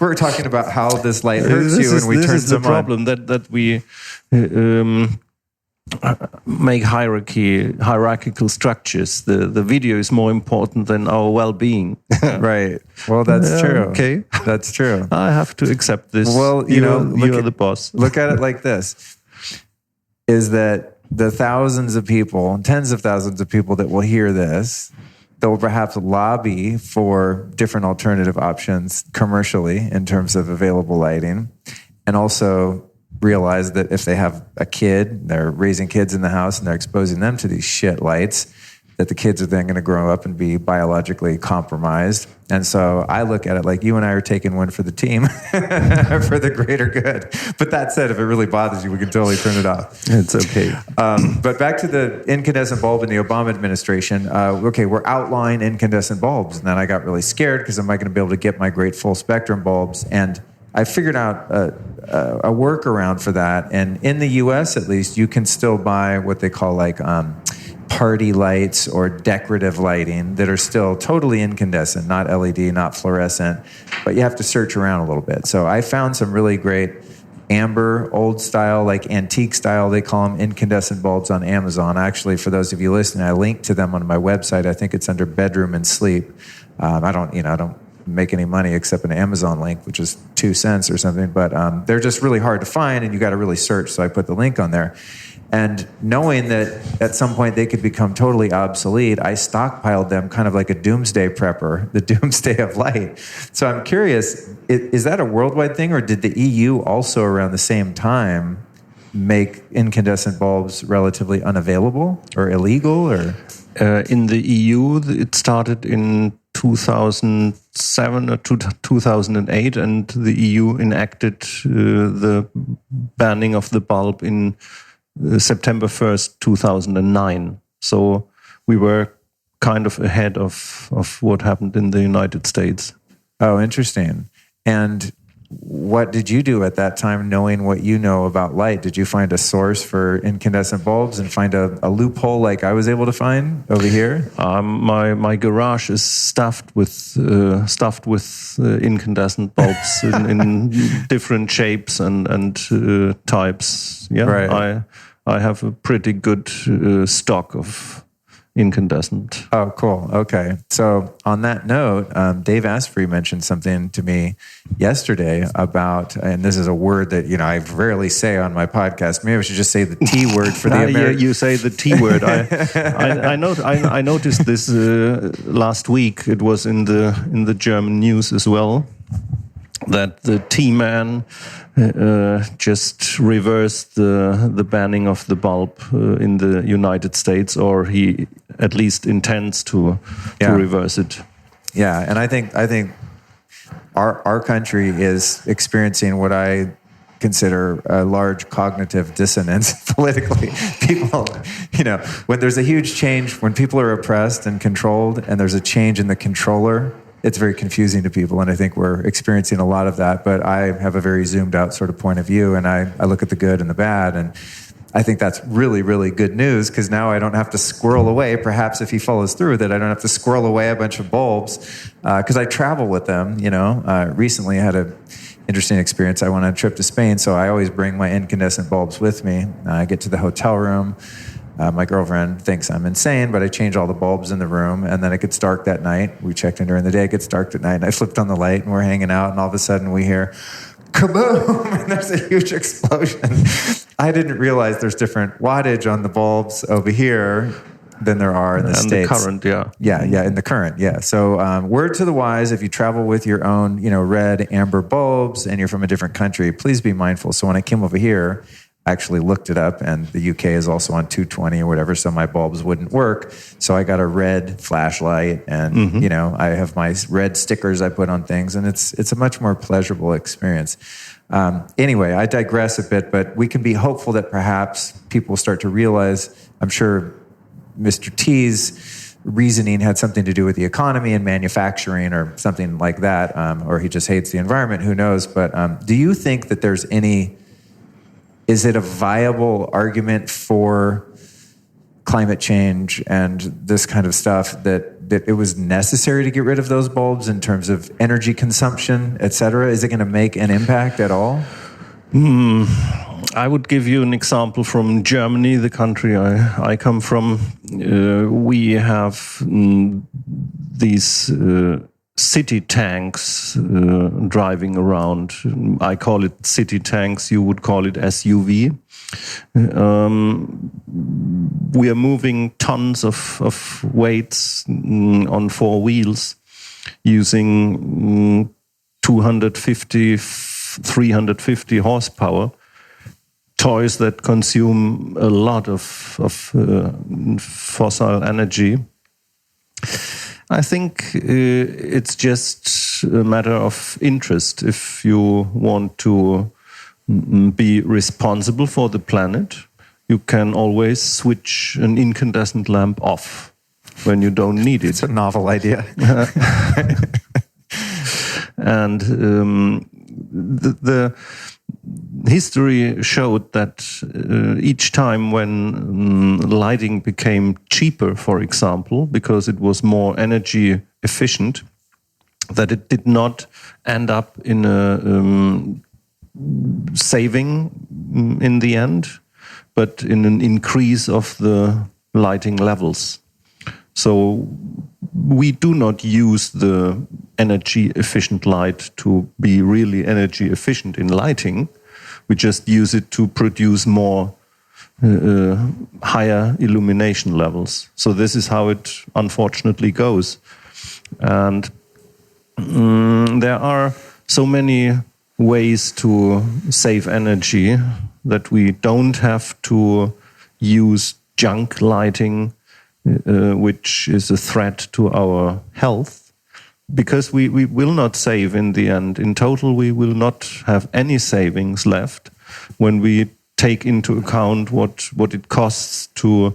We're talking about how this light hurts you, and we turn them on. This is the problem that we make hierarchical structures. The video is more important than our well-being. Right. Well, that's true. Okay, that's true. I have to accept this. Well, you're the boss. Look at it like this: is that the thousands of people, tens of thousands of people that will hear this, they'll perhaps lobby for different alternative options commercially in terms of available lighting, and also realize that if they have a kid, they're raising kids in the house and they're exposing them to these shit lights, that the kids are then going to grow up and be biologically compromised. And so I look at it like you and I are taking one for the team for the greater good. But that said, if it really bothers you, we can totally turn it off. It's okay. But back to the incandescent bulb in the Obama administration. We're outlawing incandescent bulbs. And then I got really scared because am I going to be able to get my great full spectrum bulbs? And I figured out a workaround for that. And in the U.S., at least, you can still buy what they call party lights or decorative lighting that are still totally incandescent, not LED, not fluorescent, but you have to search around a little bit. So I found some really great amber, old style, antique style, they call them incandescent bulbs on Amazon. Actually, for those of you listening, I linked to them on my website. I think it's under bedroom and sleep. I don't make any money except an Amazon link, which is 2 cents or something, but they're just really hard to find and you got to really search. So I put the link on there. And knowing that at some point they could become totally obsolete, I stockpiled them kind of like a doomsday prepper, the doomsday of light. So I'm curious, is that a worldwide thing, or did the EU also around the same time make incandescent bulbs relatively unavailable or illegal? Or in the EU, it started in 2007 or 2008, and the EU enacted the banning of the bulb in September 1st, 2009. So we were kind of ahead of what happened in the United States. Oh, interesting. And what did you do at that time, knowing what you know about light? Did you find a source for incandescent bulbs and find a loophole like I was able to find over here? My garage is stuffed with incandescent bulbs in different shapes and types. Yeah, right. I have a pretty good stock of incandescent. Oh, cool. Okay. So on that note, Dave Asprey mentioned something to me yesterday about, and this is a word that, I rarely say on my podcast. Maybe I should just say the T word for the American. You say the T word. I noticed this last week. It was in the German news as well, that the T-man just reversed the banning of the bulb in the United States, or he at least intends to reverse it. Yeah, and I think our country is experiencing what I consider a large cognitive dissonance politically. People, when there's a huge change, when people are oppressed and controlled, and there's a change in the controller, it's very confusing to people, and I think we're experiencing a lot of that. But I have a very zoomed out sort of point of view, and I look at the good and the bad, and I think that's really, really good news, because now I don't have to squirrel away, perhaps if he follows through, that I don't have to squirrel away a bunch of bulbs, because I travel with them. Recently I had an interesting experience. I went on a trip to Spain, so I always bring my incandescent bulbs with me. I get to the hotel room. My girlfriend thinks I'm insane, but I change all the bulbs in the room, and then it gets dark that night. We checked in during the day, it gets dark at night, and I flipped on the light, and we're hanging out, and all of a sudden we hear kaboom, and there's a huge explosion. I didn't realize there's different wattage on the bulbs over here than there are in the States. And the current, Yeah, in the current, yeah. So word to the wise, if you travel with your own, red, amber bulbs, and you're from a different country, please be mindful. So when I came over here, I actually looked it up, and the UK is also on 220 or whatever, so my bulbs wouldn't work. So I got a red flashlight, and I have my red stickers I put on things, and it's a much more pleasurable experience. Anyway, I digress a bit, but we can be hopeful that perhaps people start to realize, I'm sure Mr. T's reasoning had something to do with the economy and manufacturing or something like that, or he just hates the environment, who knows. But do you think that there's is it a viable argument for climate change and this kind of stuff that it was necessary to get rid of those bulbs in terms of energy consumption, et cetera? Is it going to make an impact at all? I would give you an example from Germany, the country I come from. We have these city tanks driving around. I call it city tanks. You would call it SUV. We are moving tons of weights on four wheels using 250, 350 horsepower. Toys that consume a lot of fossil energy. I think it's just a matter of interest. If you want to be responsible for the planet, you can always switch an incandescent lamp off when you don't need it. It's a novel idea. And the history showed that each time when lighting became cheaper, for example, because it was more energy efficient, that it did not end up in a saving in the end, but in an increase of the lighting levels. So we do not use the energy efficient light to be really energy efficient in lighting. We just use it to produce more higher illumination levels. So this is how it unfortunately goes. And there are so many ways to save energy that we don't have to use junk lighting, which is a threat to our health, because we will not save in the end. In total, we will not have any savings left when we take into account what it costs to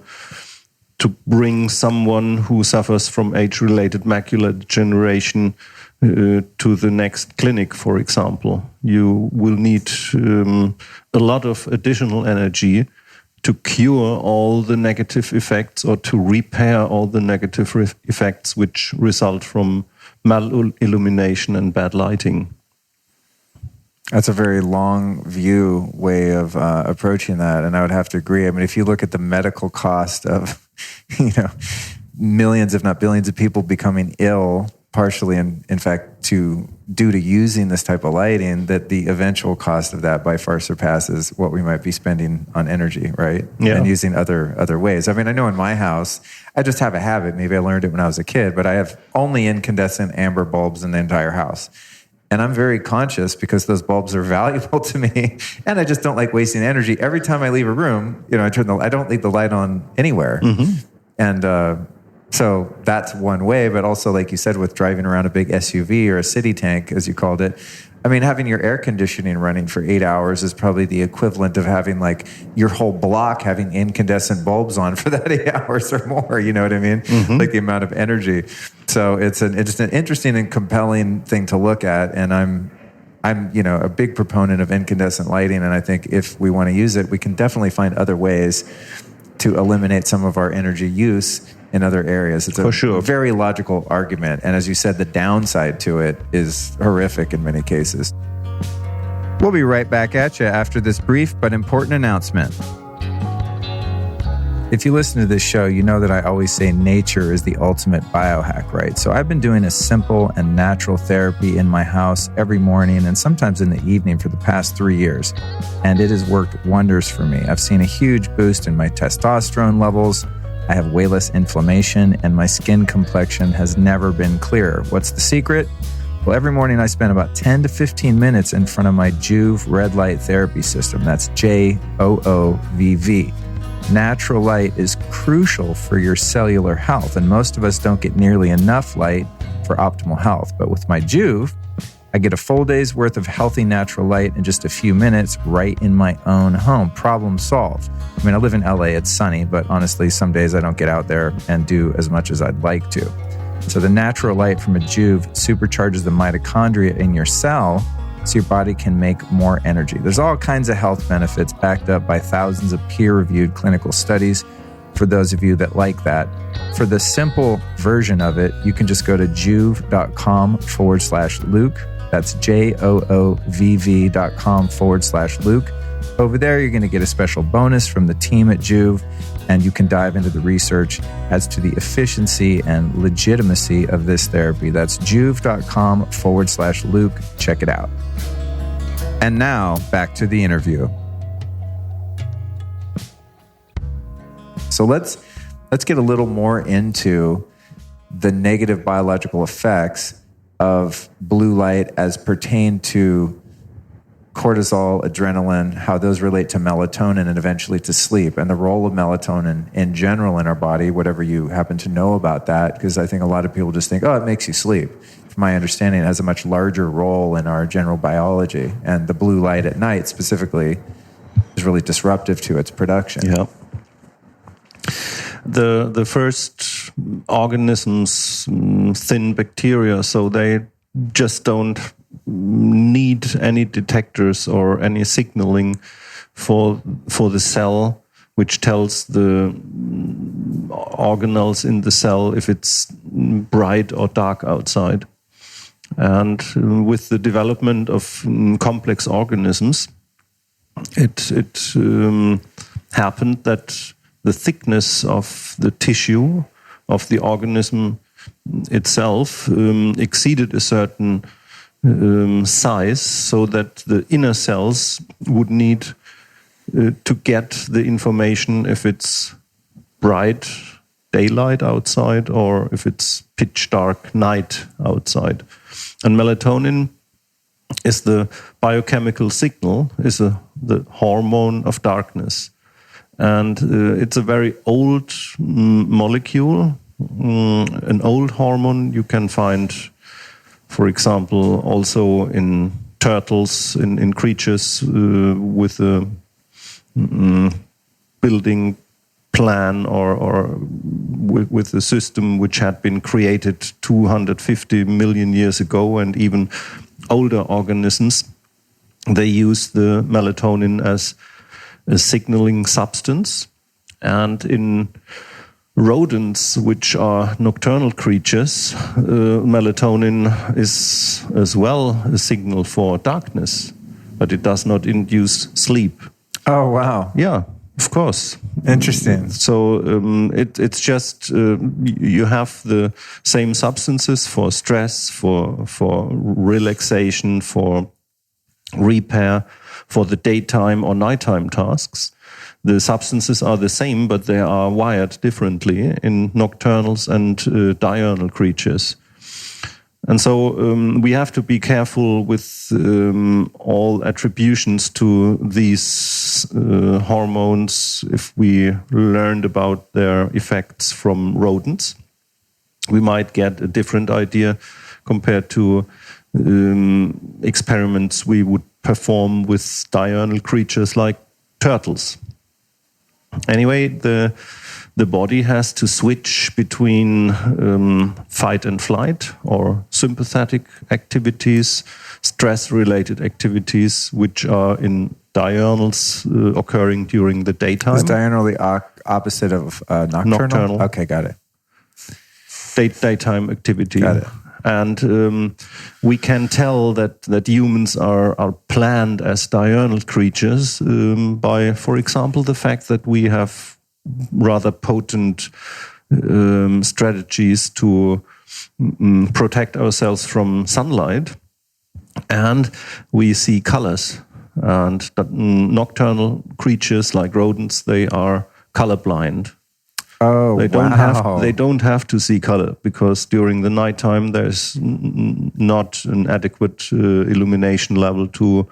bring someone who suffers from age-related macular degeneration to the next clinic, for example. You will need a lot of additional energy to cure all the negative effects or to repair all the negative effects which result from malillumination and bad lighting. That's a very long view way of approaching that. And I would have to agree. I mean, if you look at the medical cost of, millions, if not billions of people becoming ill, partially, in fact, due to using this type of lighting, that the eventual cost of that by far surpasses what we might be spending on energy, right? Yeah. And using other ways. I mean, I know in my house, I just have a habit. Maybe I learned it when I was a kid, but I have only incandescent amber bulbs in the entire house. And I'm very conscious because those bulbs are valuable to me, and I just don't like wasting energy. Every time I leave a room, I don't leave the light on anywhere. Mm-hmm. And so that's one way, but also, like you said, with driving around a big SUV or a city tank, as you called it, I mean, having your air conditioning running for 8 hours is probably the equivalent of having like your whole block having incandescent bulbs on for that 8 hours or more. You know what I mean? Mm-hmm. Like the amount of energy. So it's an interesting and compelling thing to look at. And I'm a big proponent of incandescent lighting. And I think if we want to use it, we can definitely find other ways to eliminate some of our energy use in other areas. It's a very logical argument. And as you said, the downside to it is horrific in many cases. We'll be right back at you after this brief but important announcement. If you listen to this show, you know that I always say nature is the ultimate biohack, right? So I've been doing a simple and natural therapy in my house every morning and sometimes in the evening for the past 3 years. And it has worked wonders for me. I've seen a huge boost in my testosterone levels. I have way less inflammation, and my skin complexion has never been clearer. What's the secret? Well, every morning I spend about 10 to 15 minutes in front of my Joovv red light therapy system. That's JOOVV. Natural light is crucial for your cellular health, and most of us don't get nearly enough light for optimal health. But with my Joovv, I get a full day's worth of healthy natural light in just a few minutes right in my own home. Problem solved. I mean, I live in LA, it's sunny, but honestly, some days I don't get out there and do as much as I'd like to. So the natural light from a Joovv supercharges the mitochondria in your cell so your body can make more energy. There's all kinds of health benefits backed up by thousands of peer-reviewed clinical studies for those of you that like that. For the simple version of it, you can just go to joovv.com/Luke. That's JOOVV.com/Luke. Over there, you're going to get a special bonus from the team at Joovv, and you can dive into the research as to the efficiency and legitimacy of this therapy. That's joovv.com/Luke. Check it out. And now, back to the interview. So let's get a little more into the negative biological effects of blue light as pertain to cortisol, adrenaline, how those relate to melatonin and eventually to sleep, and the role of melatonin in general in our body, whatever you happen to know about that, because I think a lot of people just think, oh, it makes you sleep. From my understanding, it has a much larger role in our general biology, and the blue light at night specifically is really disruptive to its production. Yeah. The first organisms, thin bacteria, so they just don't need any detectors or any signaling for the cell, which tells the organelles in the cell if it's bright or dark outside. And with the development of complex organisms, it happened that the thickness of the tissue of the organism itself exceeded a certain size, so that the inner cells would need to get the information if it's bright daylight outside or if it's pitch dark night outside. And melatonin is the biochemical signal, is the hormone of darkness. And it's a very old molecule, an old hormone you can find, for example, also in turtles, in creatures with a building plan or with a system which had been created 250 million years ago, and even older organisms. They use the melatonin as a signaling substance. And in rodents, which are nocturnal creatures, melatonin is as well a signal for darkness. but it does not induce sleep. Oh, wow. Yeah, of course. Interesting. So it's just you have the same substances for stress, for relaxation, for repair, for the daytime or nighttime tasks. The substances are the same, but they are wired differently in nocturnals and diurnal creatures. And so we have to be careful with all attributions to these hormones if we learned about their effects from rodents. We might get a different idea compared to experiments we would perform with diurnal creatures like turtles. Anyway, the body has to switch between fight and flight or sympathetic activities, stress-related activities, which are in diurnals occurring during the daytime. Is diurnal the opposite of nocturnal? Nocturnal. Okay, got it. Daytime activity. Got it. And we can tell that humans are planned as diurnal creatures by, for example, the fact that we have rather potent strategies to protect ourselves from sunlight, and we see colors. And nocturnal creatures like rodents, they are colorblind. Oh, they don't have to see color, because during the nighttime there's not an adequate illumination level to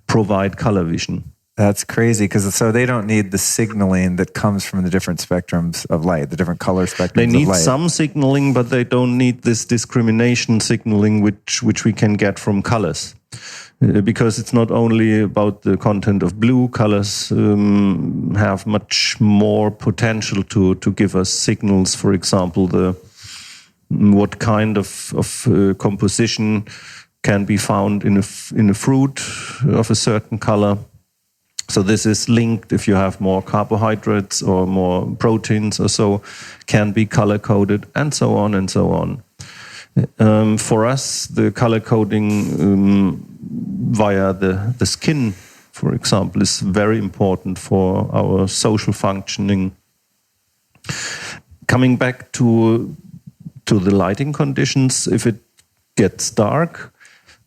provide color vision. That's crazy, because so they don't need the signaling that comes from the different spectrums of light, the different color spectrums of light. They need some signaling, but they don't need this discrimination signaling which we can get from colors. Because it's not only about the content of blue. Colors have much more potential to give us signals. For example, what kind of composition can be found in a fruit of a certain color. So this is linked. If you have more carbohydrates or more proteins or so, can be color coded, and so on and so on. For us, the color coding via the skin, for example, is very important for our social functioning. Coming back to the lighting conditions, if it gets dark,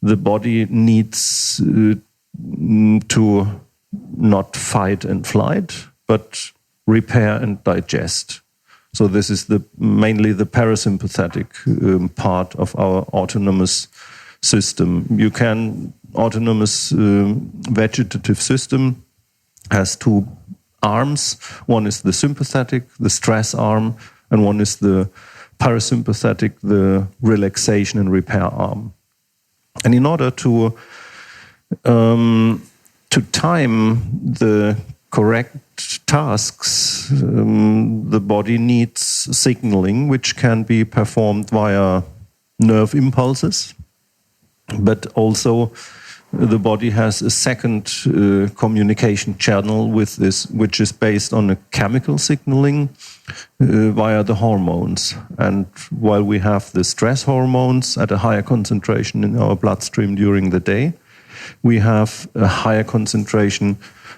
the body needs to not fight and flight, but repair and digest. So this is mainly the parasympathetic part of our autonomous system. Autonomous vegetative system has two arms. One is the sympathetic, the stress arm, and one is the parasympathetic, the relaxation and repair arm. And in order to time the correct tasks, the body needs signaling, which can be performed via nerve impulses, but also the body has a second communication channel with this, which is based on a chemical signaling via the hormones. And while we have the stress hormones at a higher concentration in our bloodstream during the day, we have a higher concentration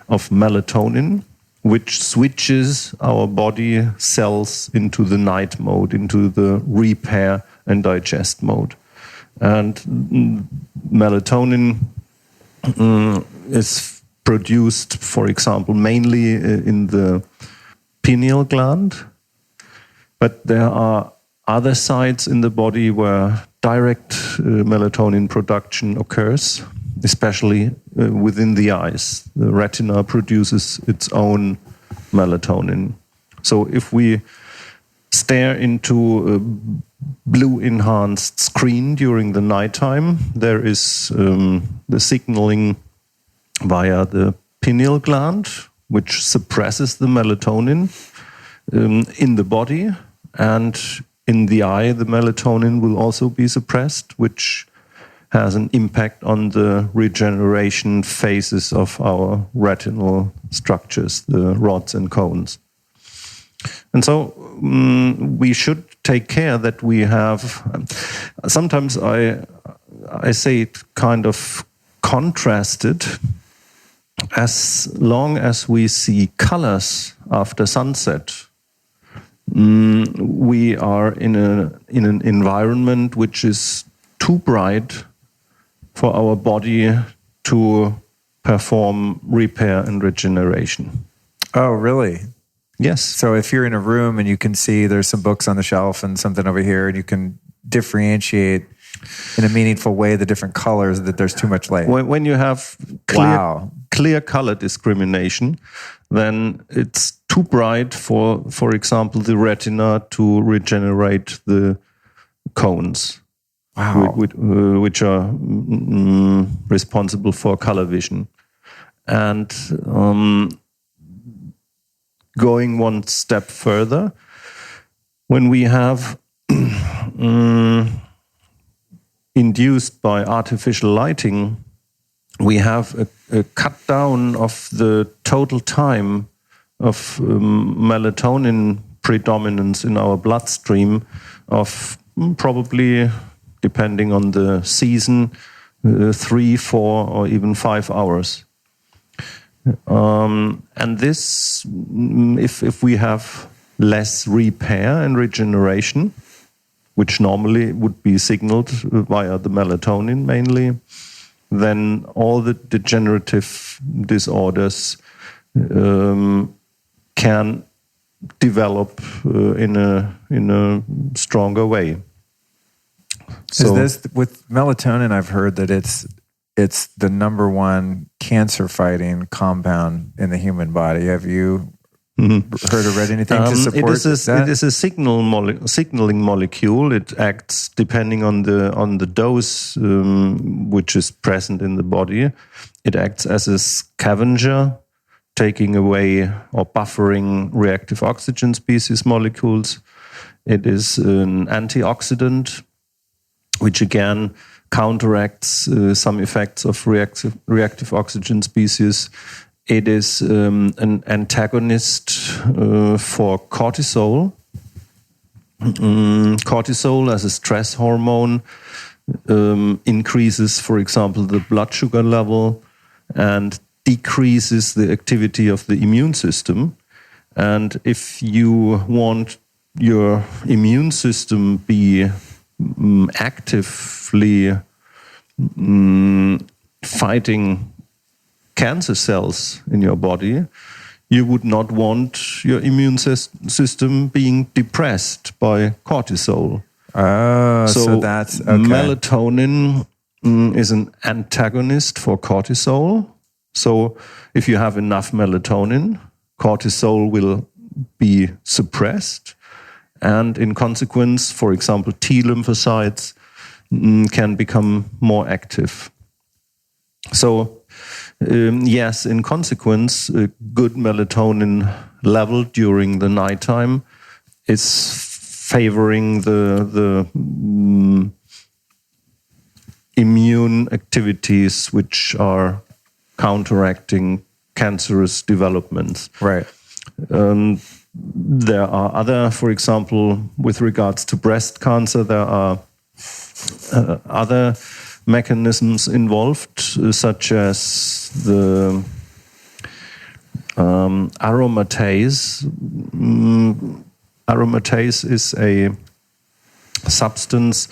of melatonin, which switches our body cells into the night mode, into the repair and digest mode. And melatonin is produced, for example, mainly in the pineal gland. But there are other sites in the body where direct melatonin production occurs, especially within the eyes. The retina produces its own melatonin. So if we stare into a blue-enhanced screen during the nighttime, there is the signaling via the pineal gland, which suppresses the melatonin in the body. And in the eye, the melatonin will also be suppressed, which has an impact on the regeneration phases of our retinal structures, the rods and cones. And so we should take care that we have, sometimes I say it kind of contrasted, as long as we see colors after sunset, we are in an environment which is too bright for our body to perform repair and regeneration. Oh, really? Yes. So if you're in a room and you can see there's some books on the shelf and something over here, and you can differentiate in a meaningful way the different colors, that there's too much light. When you have clear color discrimination, then it's too bright for example, the retina to regenerate the cones, which are responsible for color vision. And going one step further, when we have induced by artificial lighting, we have a cut down of the total time of melatonin predominance in our bloodstream of probably, depending on the season, 3, 4, or even 5 hours. And this, if we have less repair and regeneration, which normally would be signaled via the melatonin mainly, then all the degenerative disorders can develop in a stronger way. So is this, with melatonin, I've heard that it's the number one cancer-fighting compound in the human body. Have you heard or read anything to support that? It is a signaling molecule. It acts depending on the dose which is present in the body. It acts as a scavenger, taking away or buffering reactive oxygen species molecules. It is an antioxidant, which again counteracts some effects of reactive oxygen species. It is an antagonist for cortisol. Cortisol, as a stress hormone, increases, for example, the blood sugar level and decreases the activity of the immune system. And if you want your immune system be actively fighting cancer cells in your body, you would not want your immune system being depressed by cortisol. So that's okay. Melatonin is an antagonist for cortisol. So if you have enough melatonin, cortisol will be suppressed. And in consequence, for example, T lymphocytes can become more active. So yes, in consequence, a good melatonin level during the nighttime is favoring the immune activities which are counteracting cancerous developments. Right. There are other, for example, with regards to breast cancer, there are other mechanisms involved, such as the aromatase. Aromatase is a substance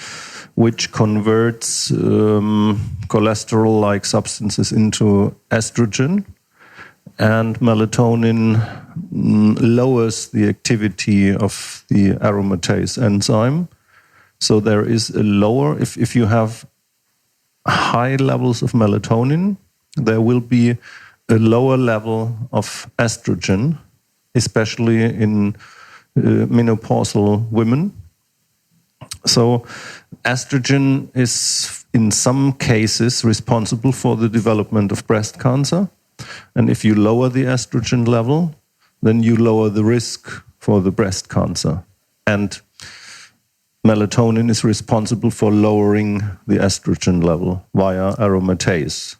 which converts cholesterol-like substances into estrogen, and melatonin lowers the activity of the aromatase enzyme. So there is a lower, if you have high levels of melatonin, there will be a lower level of estrogen, especially in menopausal women. So estrogen is in some cases responsible for the development of breast cancer. And if you lower the estrogen level, then you lower the risk for the breast cancer. And melatonin is responsible for lowering the estrogen level via aromatase.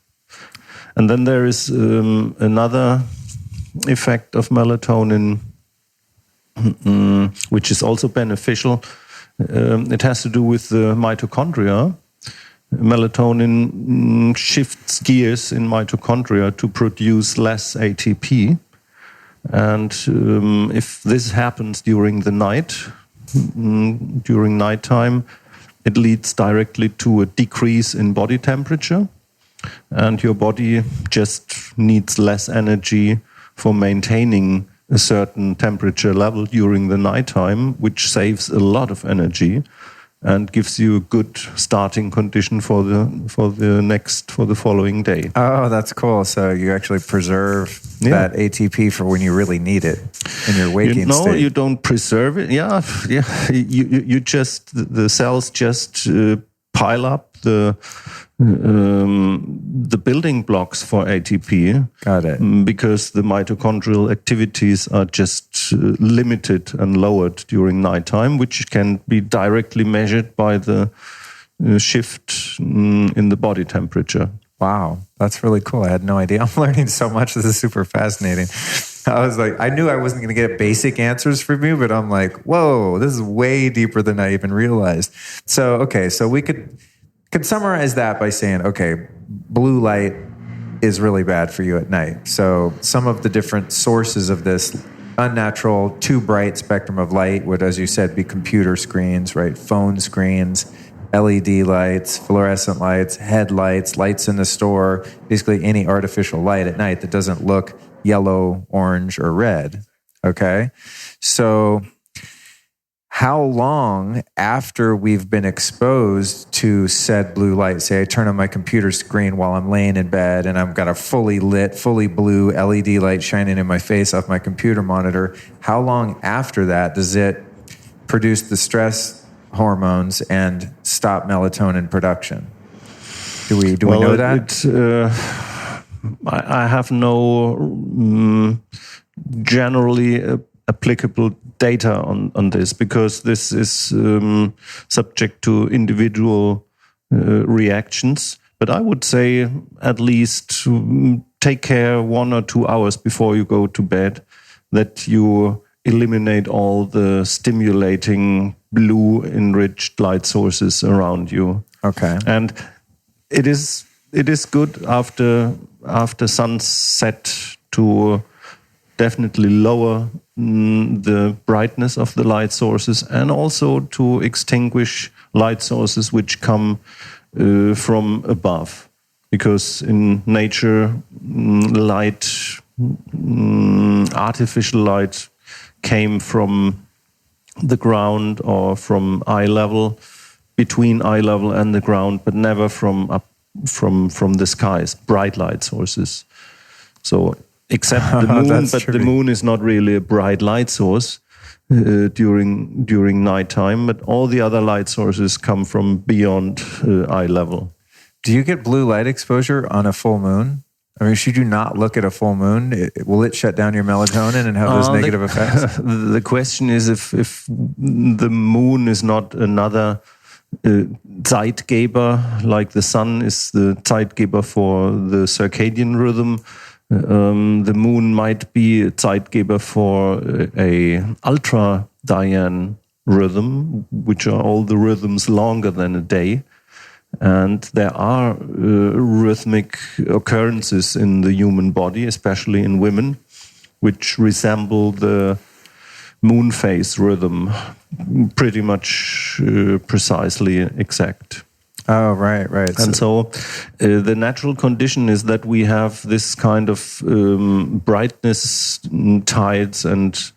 And then there is another effect of melatonin, which is also beneficial. It has to do with the mitochondria. melatonin shifts gears in mitochondria to produce less ATP. And if this happens during the night, during nighttime, it leads directly to a decrease in body temperature. And your body just needs less energy for maintaining a certain temperature level during the nighttime, which saves a lot of energy and gives you a good starting condition for the following day. Oh, that's cool. So you actually preserve that ATP for when you really need it in your waking state. No, you don't preserve it. Yeah. You just, the cells just pile up the building blocks for ATP. Got it. Because the mitochondrial activities are just limited and lowered during nighttime, which can be directly measured by the shift in the body temperature. Wow, that's really cool. I had no idea. I'm learning so much. This is super fascinating. I was like, I knew I wasn't going to get basic answers from you, but I'm like, whoa, this is way deeper than I even realized. So, okay, so we could summarize that by saying, okay, blue light is really bad for you at night. So some of the different sources of this unnatural, too bright spectrum of light would, as you said, be computer screens, right? Phone screens, LED lights, fluorescent lights, headlights, lights in the store, basically any artificial light at night that doesn't look yellow, orange, or red. Okay? So how long after we've been exposed to said blue light, say I turn on my computer screen while I'm laying in bed and I've got a fully lit, fully blue LED light shining in my face off my computer monitor, how long after that does it produce the stress hormones and stop melatonin production? Do we know that? I have no generally applicable data on this, because this is subject to individual reactions. But I would say at least take care 1 or 2 hours before you go to bed that you eliminate all the stimulating blue enriched light sources around you. Okay. And it is good after sunset to definitely lower the brightness of the light sources, and also to extinguish light sources which come from above, because in nature artificial light came from the ground or from eye level, between eye level and the ground, but never from the skies, bright light sources. So except the moon, but the moon is not really a bright light source during nighttime, but all the other light sources come from beyond eye level. Do you get blue light exposure on a full moon? I mean, should you not look at a full moon? Will it shut down your melatonin and have those negative effects? The question is if the moon is not another Zeitgeber, like the sun is the Zeitgeber for the circadian rhythm. The moon might be a Zeitgeber for a ultradian rhythm, which are all the rhythms longer than a day. And there are rhythmic occurrences in the human body, especially in women, which resemble the moon phase rhythm, pretty much precisely exact. Oh, right. And so the natural condition is that we have this kind of brightness tides and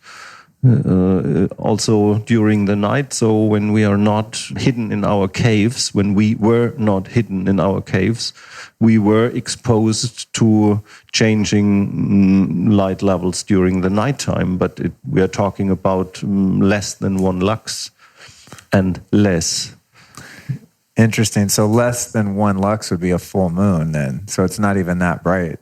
also during the night. So when we are not hidden in our caves, when we were not hidden in our caves, we were exposed to changing light levels during the nighttime. But we are talking about less than 1 lux and less. Interesting. So less than 1 lux would be a full moon then. So it's not even that bright.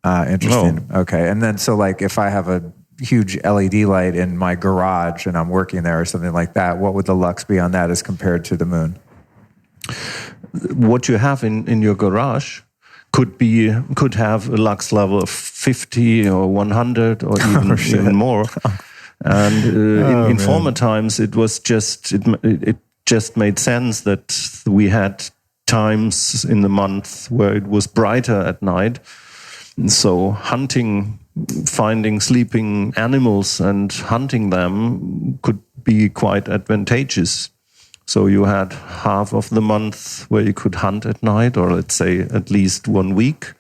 Interesting. No. Okay. And then so like if I have a huge LED light in my garage and I'm working there or something like that, what would the lux be on that as compared to the moon? What you have in your garage could have a lux level of 50 or 100 or even more. And in former times, it was just it just made sense that we had times in the month where it was brighter at night. So hunting, finding sleeping animals and hunting them could be quite advantageous. So you had half of the month where you could hunt at night, or let's say at least 1 week,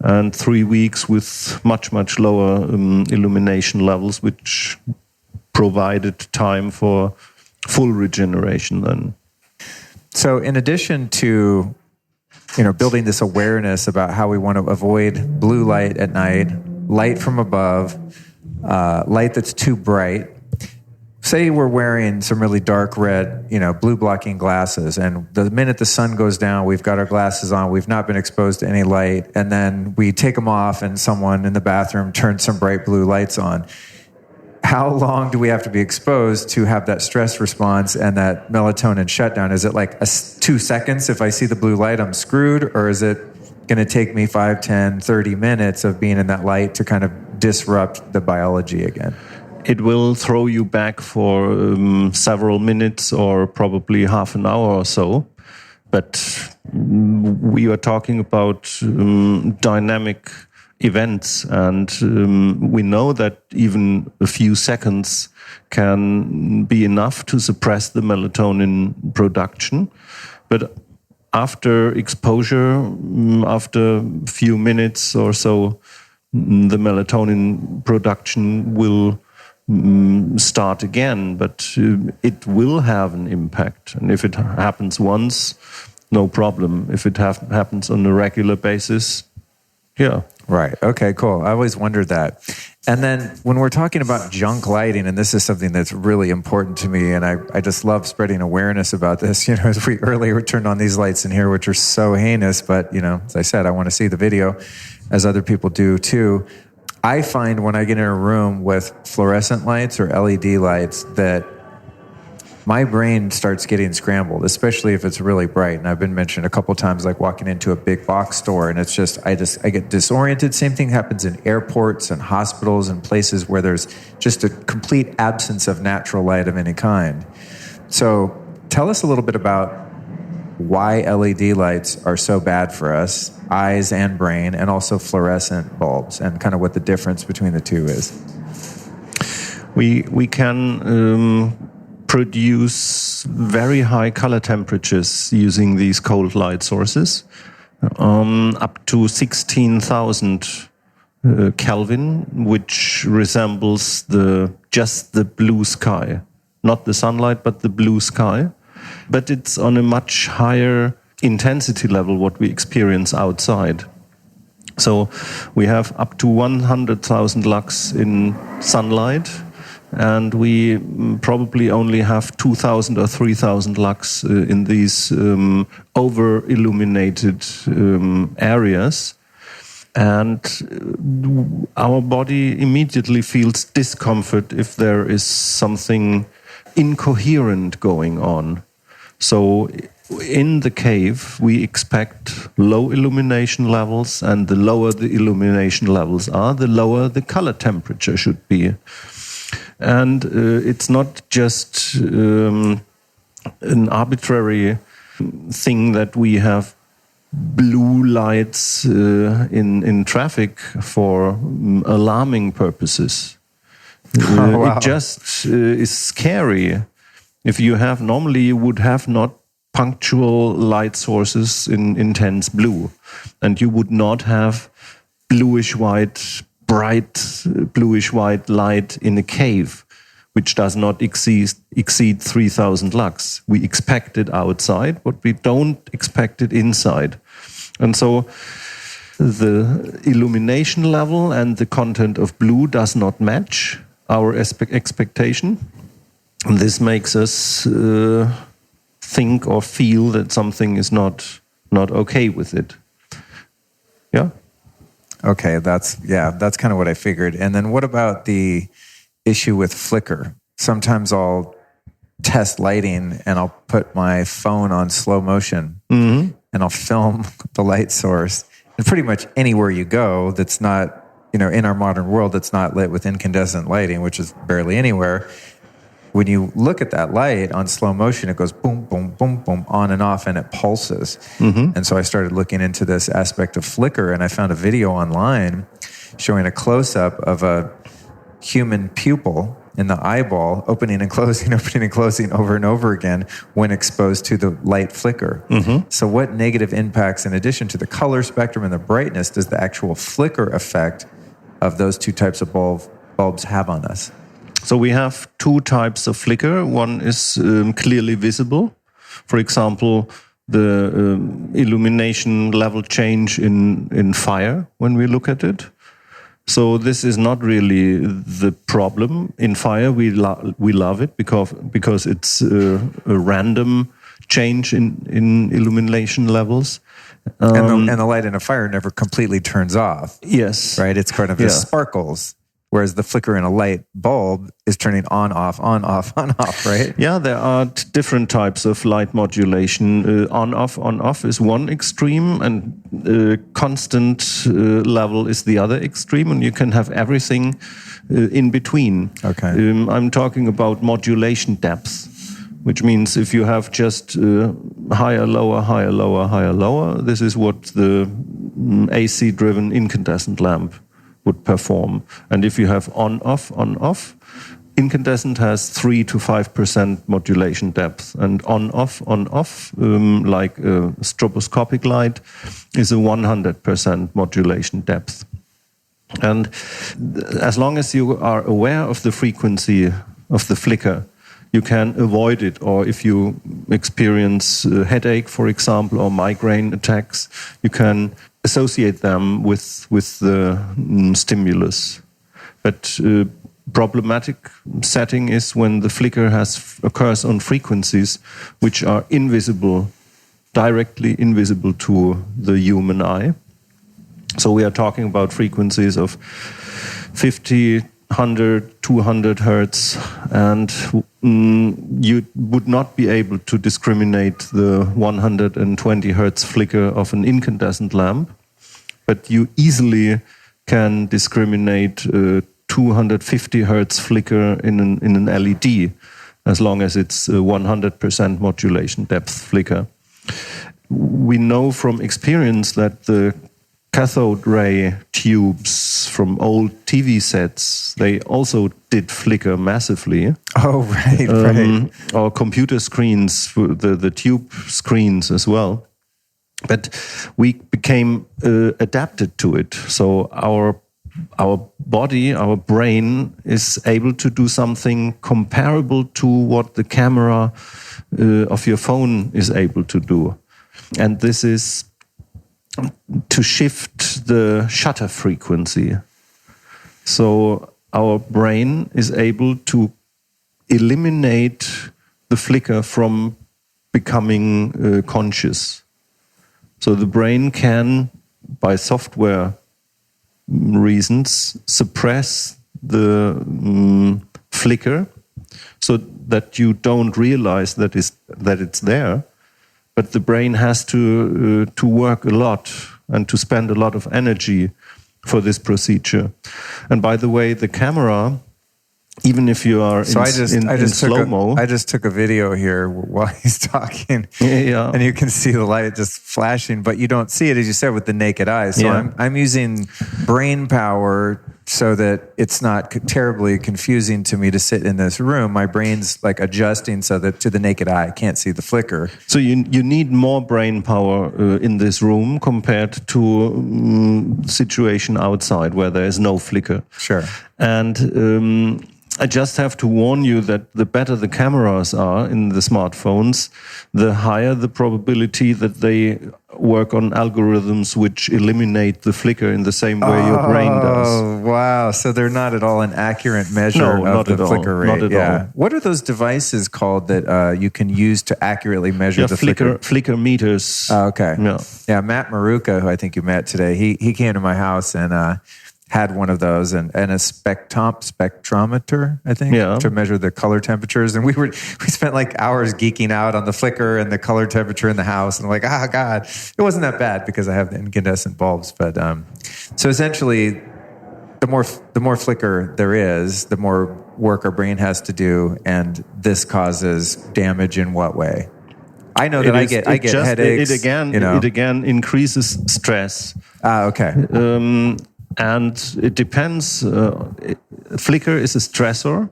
and 3 weeks with much, much lower illumination levels, which provided time for full regeneration then. So in addition to building this awareness about how we want to avoid blue light at night, light from above, light that's too bright. Say we're wearing some really dark red, blue blocking glasses, and the minute the sun goes down, we've got our glasses on, we've not been exposed to any light, and then we take them off and someone in the bathroom turns some bright blue lights on. How long do we have to be exposed to have that stress response and that melatonin shutdown? Is it like 2 seconds? If I see the blue light, I'm screwed? Or is it going to take me 5, 10, 30 minutes of being in that light to kind of disrupt the biology again? It will throw you back for several minutes or probably half an hour or so. But we are talking about dynamic events, and we know that even a few seconds can be enough to suppress the melatonin production. But after exposure, after a few minutes or so, the melatonin production will start again, but it will have an impact. And if it happens once, no problem. If it happens on a regular basis, yeah. Right. Okay, cool. I always wondered that. And then when we're talking about junk lighting, and this is something that's really important to me, and I just love spreading awareness about this, as we earlier turned on these lights in here, which are so heinous, but, as I said, I want to see the video, as other people do too. I find when I get in a room with fluorescent lights or LED lights that my brain starts getting scrambled, especially if it's really bright. And I've been mentioned a couple of times, like walking into a big box store, and it's just, I get disoriented. Same thing happens in airports and hospitals and places where there's just a complete absence of natural light of any kind. So tell us a little bit about why LED lights are so bad for us, eyes and brain, and also fluorescent bulbs, and kind of what the difference between the two is. We can produce very high color temperatures using these cold light sources, up to 16,000 Kelvin, which resembles just the blue sky, not the sunlight, but the blue sky. But it's on a much higher intensity level what we experience outside. So we have up to 100,000 lux in sunlight, and we probably only have 2,000 or 3,000 lux in these over-illuminated areas. And our body immediately feels discomfort if there is something incoherent going on. So in the cave, we expect low illumination levels, and the lower the illumination levels are, the lower the color temperature should be. And it's not just an arbitrary thing that we have blue lights in traffic for alarming purposes. Oh, wow. It just is scary. If you have, normally you would have not punctual light sources in intense blue, and you would not have bluish-white, bright bluish-white light in a cave, which does not exceed 3,000 lux. We expect it outside, but we don't expect it inside. And so the illumination level and the content of blue does not match our expectation. And this makes us think or feel that something is not okay with it. Yeah? Okay, that's kind of what I figured. And then what about the issue with flicker? Sometimes I'll test lighting and I'll put my phone on slow motion and I'll film the light source. And pretty much anywhere you go that's not, in our modern world that's not lit with incandescent lighting, which is barely anywhere, when you look at that light on slow motion, it goes boom, boom, boom, boom, on and off, and it pulses. And so I started looking into this aspect of flicker, and I found a video online showing a close-up of a human pupil in the eyeball opening and closing over and over again when exposed to the light flicker. So what negative impacts, in addition to the color spectrum and the brightness, does the actual flicker effect of those two types of bulbs have on us? So we have two types of flicker. One is clearly visible. For example, the illumination level change in fire when we look at it. So this is not really the problem. In fire, we love it because it's a random change in illumination levels. And the light in a fire never completely turns off. Yes. Right? It's kind of just sparkles. Whereas the flicker in a light bulb is turning on, off, right? Yeah, there are different types of light modulation. On, off is one extreme, and constant level is the other extreme, and you can have everything in between. Okay. I'm talking about modulation depth, which means if you have just higher, lower, higher, lower, higher, lower, this is what the AC-driven incandescent lamp would perform. And if you have on, off, incandescent has 3 to 5% modulation depth, and on, off, like a stroboscopic light, is a 100% modulation depth. And as long as you are aware of the frequency of the flicker, you can avoid it. Or if you experience a headache, for example, or migraine attacks, you can associate them with the stimulus. But problematic setting is when the flicker occurs on frequencies which are invisible, directly invisible to the human eye. So we are talking about frequencies of 50, 100, 200 hertz, and you would not be able to discriminate the 120 hertz flicker of an incandescent lamp, but you easily can discriminate 250 hertz flicker in an LED, as long as it's a 100% modulation depth flicker. We know from experience that the cathode ray tubes from old TV sets, they also did flicker massively. Oh, right. Or computer screens, the tube screens as well. But we became adapted to it. So our body, our brain is able to do something comparable to what the camera of your phone is able to do. And this is to shift the shutter frequency. So our brain is able to eliminate the flicker from becoming conscious. So the brain can, by software reasons, suppress the flicker so that you don't realize that it's there. But the brain has to work a lot and to spend a lot of energy for this procedure. And by the way, the camera, even if you are in slow-mo... I just took a video here while he's talking. Yeah. And you can see the light just flashing, but you don't see it, as you said, with the naked eye. So yeah. I'm using brain power so that it's not terribly confusing to me to sit in this room. My brain's like adjusting so that to the naked eye, I can't see the flicker. So you need more brain power in this room compared to situation outside where there is no flicker. Sure. And I just have to warn you that the better the cameras are in the smartphones, the higher the probability that they work on algorithms which eliminate the flicker in the same way your brain does. Oh, wow. So they're not at all an accurate measure of the flicker rate. Not at all. What are those devices called that you can use to accurately measure the flicker? Flicker meters. Oh, okay. Yeah, Matt Maruka, who I think you met today, he came to my house and had one of those and a spectrometer, I think, to measure the color temperatures. And we spent like hours geeking out on the flicker and the color temperature in the house. And I'm like, God, it wasn't that bad because I have the incandescent bulbs. But so essentially, the more flicker there is, the more work our brain has to do, and this causes damage in what way? I know that I get headaches. It again increases stress. Okay. And it depends. Flicker is a stressor,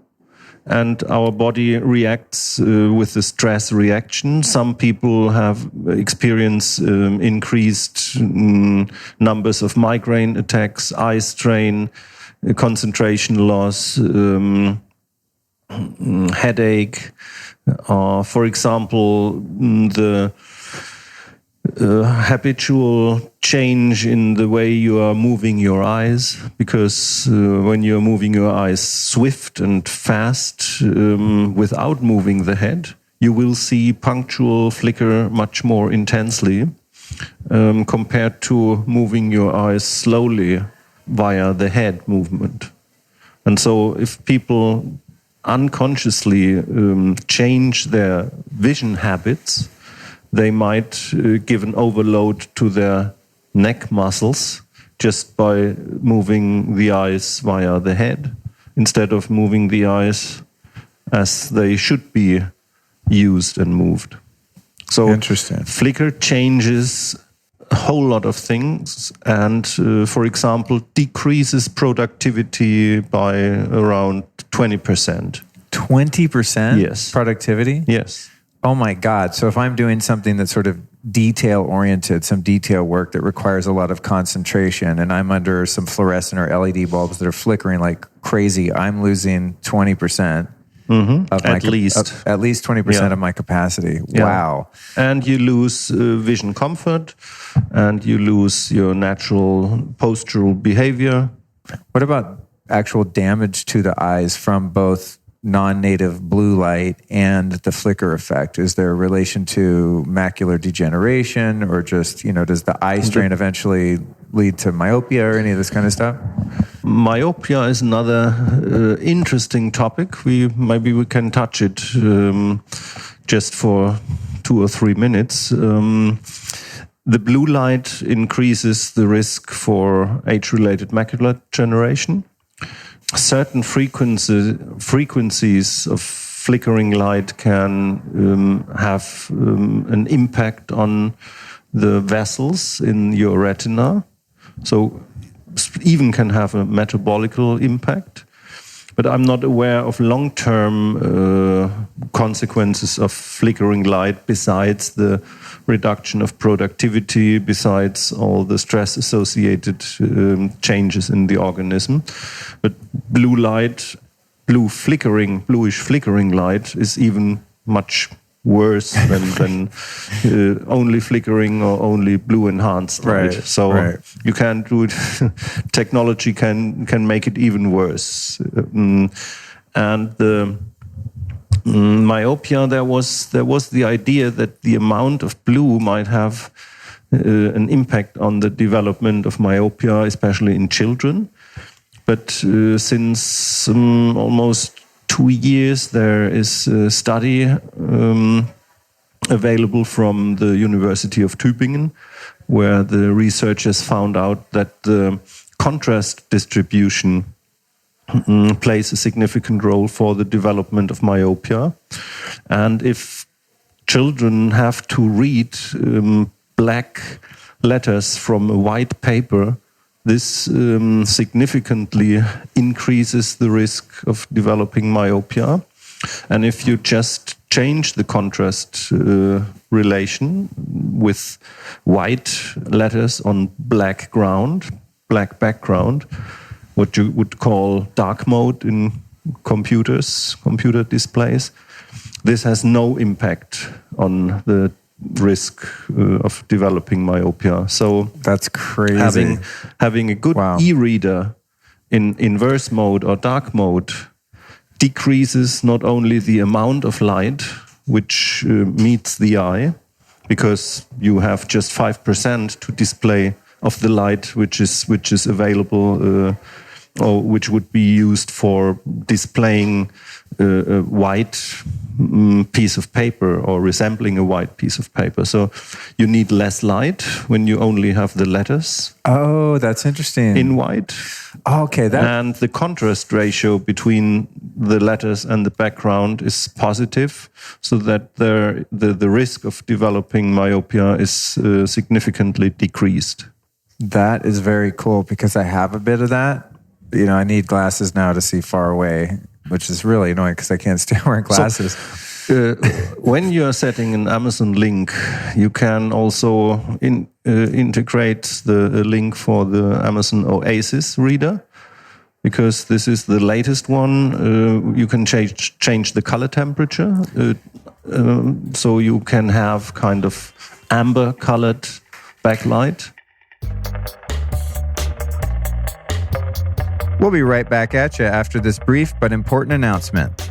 and our body reacts with the stress reaction. Some people have experienced increased numbers of migraine attacks, eye strain, concentration loss, headache. For example, the habitual change in the way you are moving your eyes, because when you're moving your eyes swift and fast without moving the head, you will see punctual flicker much more intensely compared to moving your eyes slowly via the head movement. And so if people unconsciously change their vision habits, they might give an overload to their neck muscles just by moving the eyes via the head instead of moving the eyes as they should be used and moved. So interesting. Flicker changes a whole lot of things and, for example, decreases productivity by around 20%. 20%? Yes. Productivity? Yes. Oh my God. So if I'm doing something that's sort of detail oriented, some detail work that requires a lot of concentration, and I'm under some fluorescent or LED bulbs that are flickering like crazy, I'm losing 20%. Of my at least 20% of my capacity. Yeah. Wow. And you lose vision comfort, and you lose your natural postural behavior. What about actual damage to the eyes from both non-native blue light and the flicker effect? Is there a relation to macular degeneration, or just, does the eye strain eventually lead to myopia or any of this kind of stuff? Myopia is another interesting topic. Maybe we can touch it just for 2 or 3 minutes. The blue light increases the risk for age-related macular degeneration. Certain frequencies of flickering light can have an impact on the vessels in your retina. So even can have a metabolical impact. But I'm not aware of long-term consequences of flickering light besides the reduction of productivity, besides all the stress-associated changes in the organism. But bluish flickering light is even much worse than only flickering or only blue enhanced light. So you can't do it. Technology can make it even worse. And the myopia, there was the idea that the amount of blue might have an impact on the development of myopia, especially in children. But since almost 2 years, there is a study available from the University of Tübingen, where the researchers found out that the contrast distribution plays a significant role for the development of myopia. And if children have to read black letters from a white paper, this significantly increases the risk of developing myopia. And if you just change the contrast relation with white letters on black background, what you would call dark mode in computer displays, this has no impact on the risk of developing myopia. So that's crazy. Having a good e-reader in inverse mode or dark mode decreases not only the amount of light which meets the eye, because you have just 5% to display of the light which is available or which would be used for displaying a white piece of paper or resembling a white piece of paper. So you need less light when you only have the letters. Oh, that's interesting. In white. Okay. And the contrast ratio between the letters and the background is positive, so that the risk of developing myopia is significantly decreased. That is very cool, because I have a bit of that. I need glasses now to see far away, which is really annoying because I can't stand wearing glasses. So, when you are setting an Amazon link, you can also integrate the link for the Amazon Oasis reader, because this is the latest one. You can change the color temperature, so you can have kind of amber-colored backlight. We'll be right back at you after this brief but important announcement.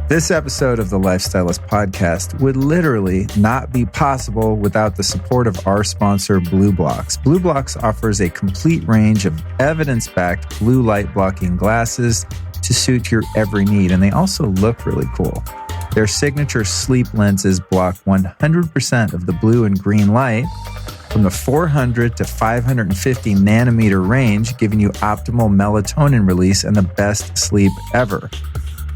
This episode of the Lifestylist Podcast would literally not be possible without the support of our sponsor, BlueBlox. BlueBlox offers a complete range of evidence-backed blue light blocking glasses to suit your every need, and they also look really cool. Their signature sleep lenses block 100% of the blue and green light from the 400 to 550 nanometer range, giving you optimal melatonin release and the best sleep ever.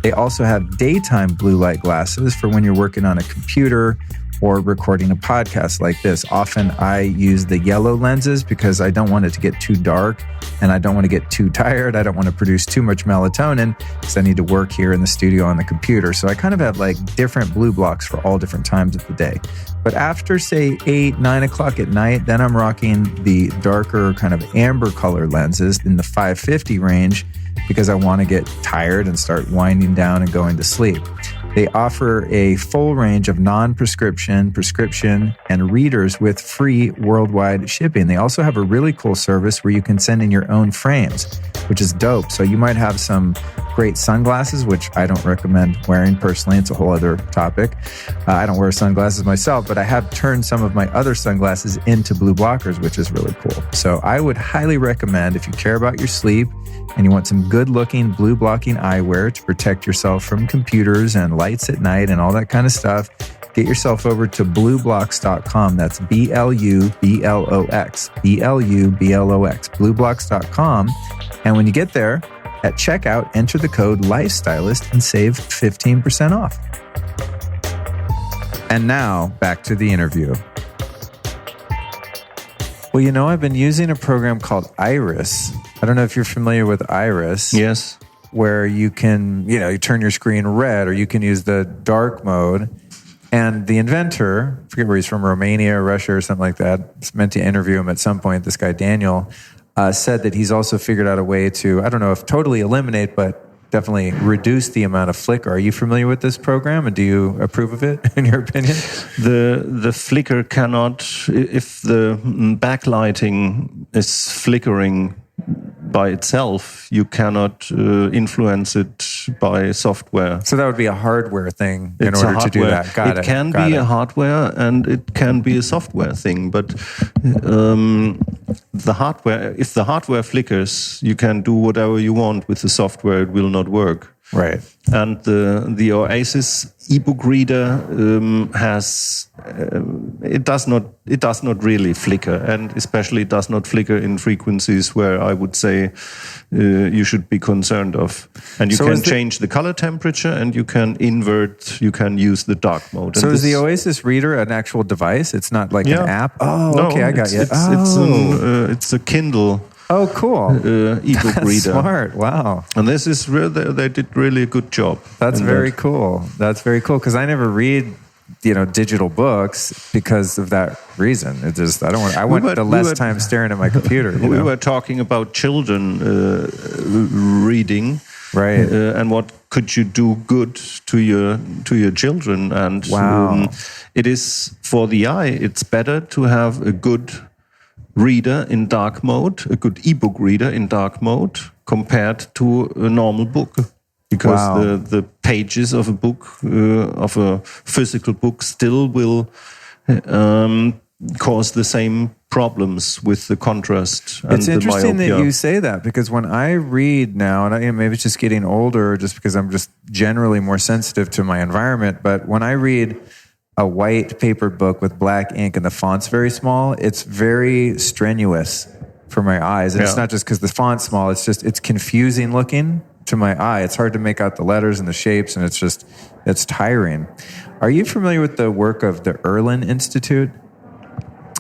They also have daytime blue light glasses for when you're working on a computer or recording a podcast like this. Often I use the yellow lenses because I don't want it to get too dark and I don't want to get too tired. I don't want to produce too much melatonin because I need to work here in the studio on the computer. So I kind of have like different blue blocks for all different times of the day. But after say 8, 9 o'clock at night, then I'm rocking the darker kind of amber color lenses in the 550 range because I want to get tired and start winding down and going to sleep. They offer a full range of non-prescription, prescription, and readers with free worldwide shipping. They also have a really cool service where you can send in your own frames, which is dope. So you might have some great sunglasses, which I don't recommend wearing personally. It's a whole other topic. I don't wear sunglasses myself, but I have turned some of my other sunglasses into blue blockers, which is really cool. So I would highly recommend, if you care about your sleep and you want some good-looking blue blocking eyewear to protect yourself from computers and lights at night and all that kind of stuff, get yourself over to blueblocks.com. That's BLUBLOX, BLUBLOX, blueblocks.com. And when you get there, at checkout, enter the code LIFESTYLIST and save 15% off. And now, back to the interview. Well, I've been using a program called Iris. I don't know if you're familiar with Iris. Yes. Where you can, you turn your screen red, or you can use the dark mode. And the inventor, I forget where he's from, Romania or Russia or something like that. It's meant to interview him at some point, this guy Daniel, said that he's also figured out a way to, I don't know if totally eliminate, but definitely reduce the amount of flicker. Are you familiar with this program, and do you approve of it, in your opinion? The flicker cannot, if the backlighting is flickering by itself, you cannot influence it by software. So that would be a hardware thing in order to do that. Got it. It can be a hardware and it can be a software thing, but the hardware, if the hardware flickers, you can do whatever you want with the software. It will not work. Right. And the Oasis ebook reader has it does not really flicker, and especially it does not flicker in frequencies where I would say you should be concerned of. And you can change the color temperature, and you can you can use the dark mode. So is the Oasis reader an actual device? It's not like an app? Oh, no, okay, I got you. It's a Kindle. Oh, cool. Ebook reader. Smart. Wow. And this is really, they did really a good job. That's very cool. That's very cool. Because I never read, digital books because of that reason. It just, I want less time staring at my computer. We were talking about children reading. Right. And what could you do good to your children? And wow. It is for the eye, it's better to have a good reader in dark mode, a good ebook reader in dark mode, compared to a normal book, because the pages of a book, of a physical book, still will cause the same problems with the contrast and It's the interesting myopia. that you say that, because when I read now, and maybe it's just getting older, just because I'm just generally more sensitive to my environment, but when I read a white papered book with black ink and the font's very small, it's very strenuous for my eyes. And it's not just because the font's small, it's confusing looking to my eye. It's hard to make out the letters and the shapes, and it's tiring. Are you familiar with the work of the Erlen Institute?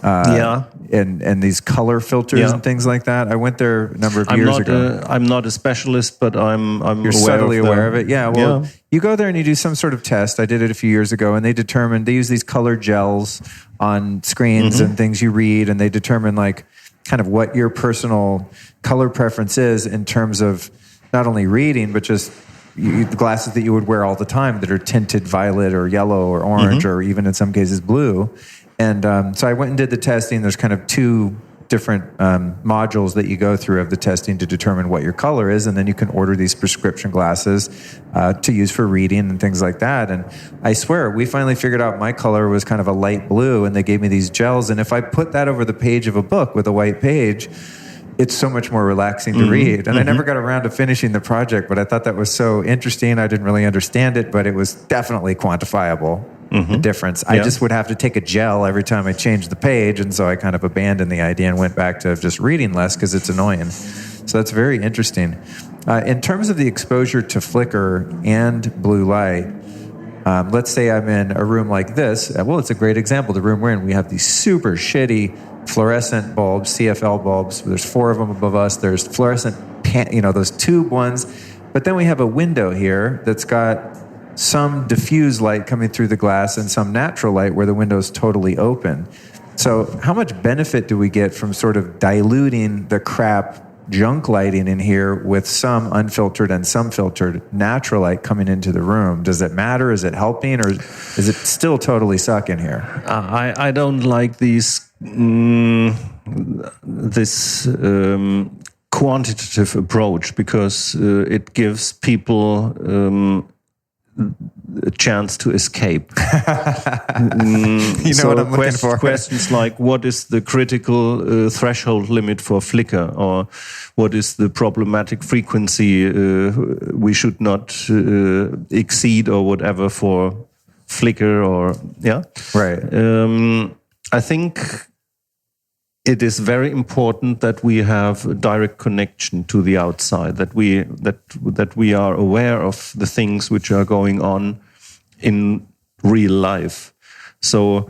And these color filters and things like that. I went there a number of years ago. I'm not a specialist, but You're subtly aware of it. Yeah. Well, you go there and you do some sort of test. I did it a few years ago, and they use these color gels on screens and things you read, and they determine like kind of what your personal color preference is in terms of not only reading, but just the glasses that you would wear all the time that are tinted violet or yellow or orange or even in some cases blue. And so I went and did the testing. There's kind of two different modules that you go through of the testing to determine what your color is, and then you can order these prescription glasses to use for reading and things like that. And I swear, we finally figured out my color was kind of a light blue, and they gave me these gels. And if I put that over the page of a book with a white page, it's so much more relaxing to read. And I never got around to finishing the project, but I thought that was so interesting. I didn't really understand it, but it was definitely quantifiable. The difference. I just would have to take a gel every time I changed the page, and so I kind of abandoned the idea and went back to just reading less because it's annoying. So that's very interesting. In terms of the exposure to flicker and blue light, let's say I'm in a room like this. Well, it's a great example. The room we're in, we have these super shitty fluorescent bulbs, CFL bulbs. There's 4 of them above us. There's fluorescent, those tube ones. But then we have a window here that's got some diffuse light coming through the glass and some natural light where the window is totally open. So how much benefit do we get from sort of diluting the crap junk lighting in here with some unfiltered and some filtered natural light coming into the room? Does it matter? Is it helping, or is it still totally suck in here? I don't like this quantitative approach, because it gives people a chance to escape. You know what I'm looking for. Questions like, what is the critical threshold limit for flicker, or what is the problematic frequency we should not exceed, or whatever, for flicker, or Right. I think it is very important that we have a direct connection to the outside, that we are aware of the things which are going on in real life. So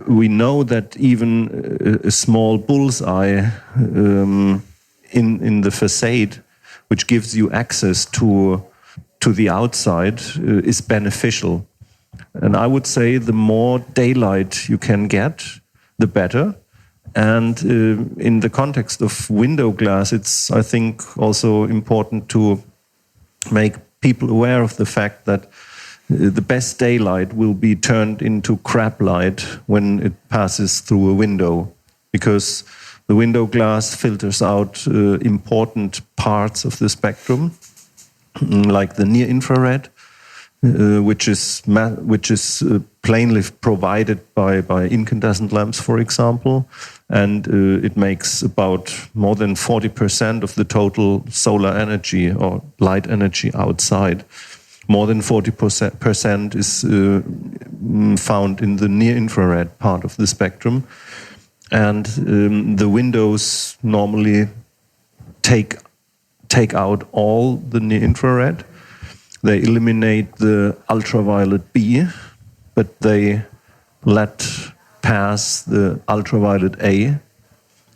we know that even a small bullseye in the facade, which gives you access to the outside, is beneficial. And I would say the more daylight you can get, the better. And in the context of window glass, it's, I think, also important to make people aware of the fact that the best daylight will be turned into crap light when it passes through a window, because the window glass filters out important parts of the spectrum, like the near infrared, which is plainly provided by incandescent lamps, for example, and it makes about more than 40% of the total solar energy or light energy outside. More than 40% is found in the near infrared part of the spectrum, and the windows normally take out all the near infrared. They eliminate the ultraviolet B, but they let pass the ultraviolet A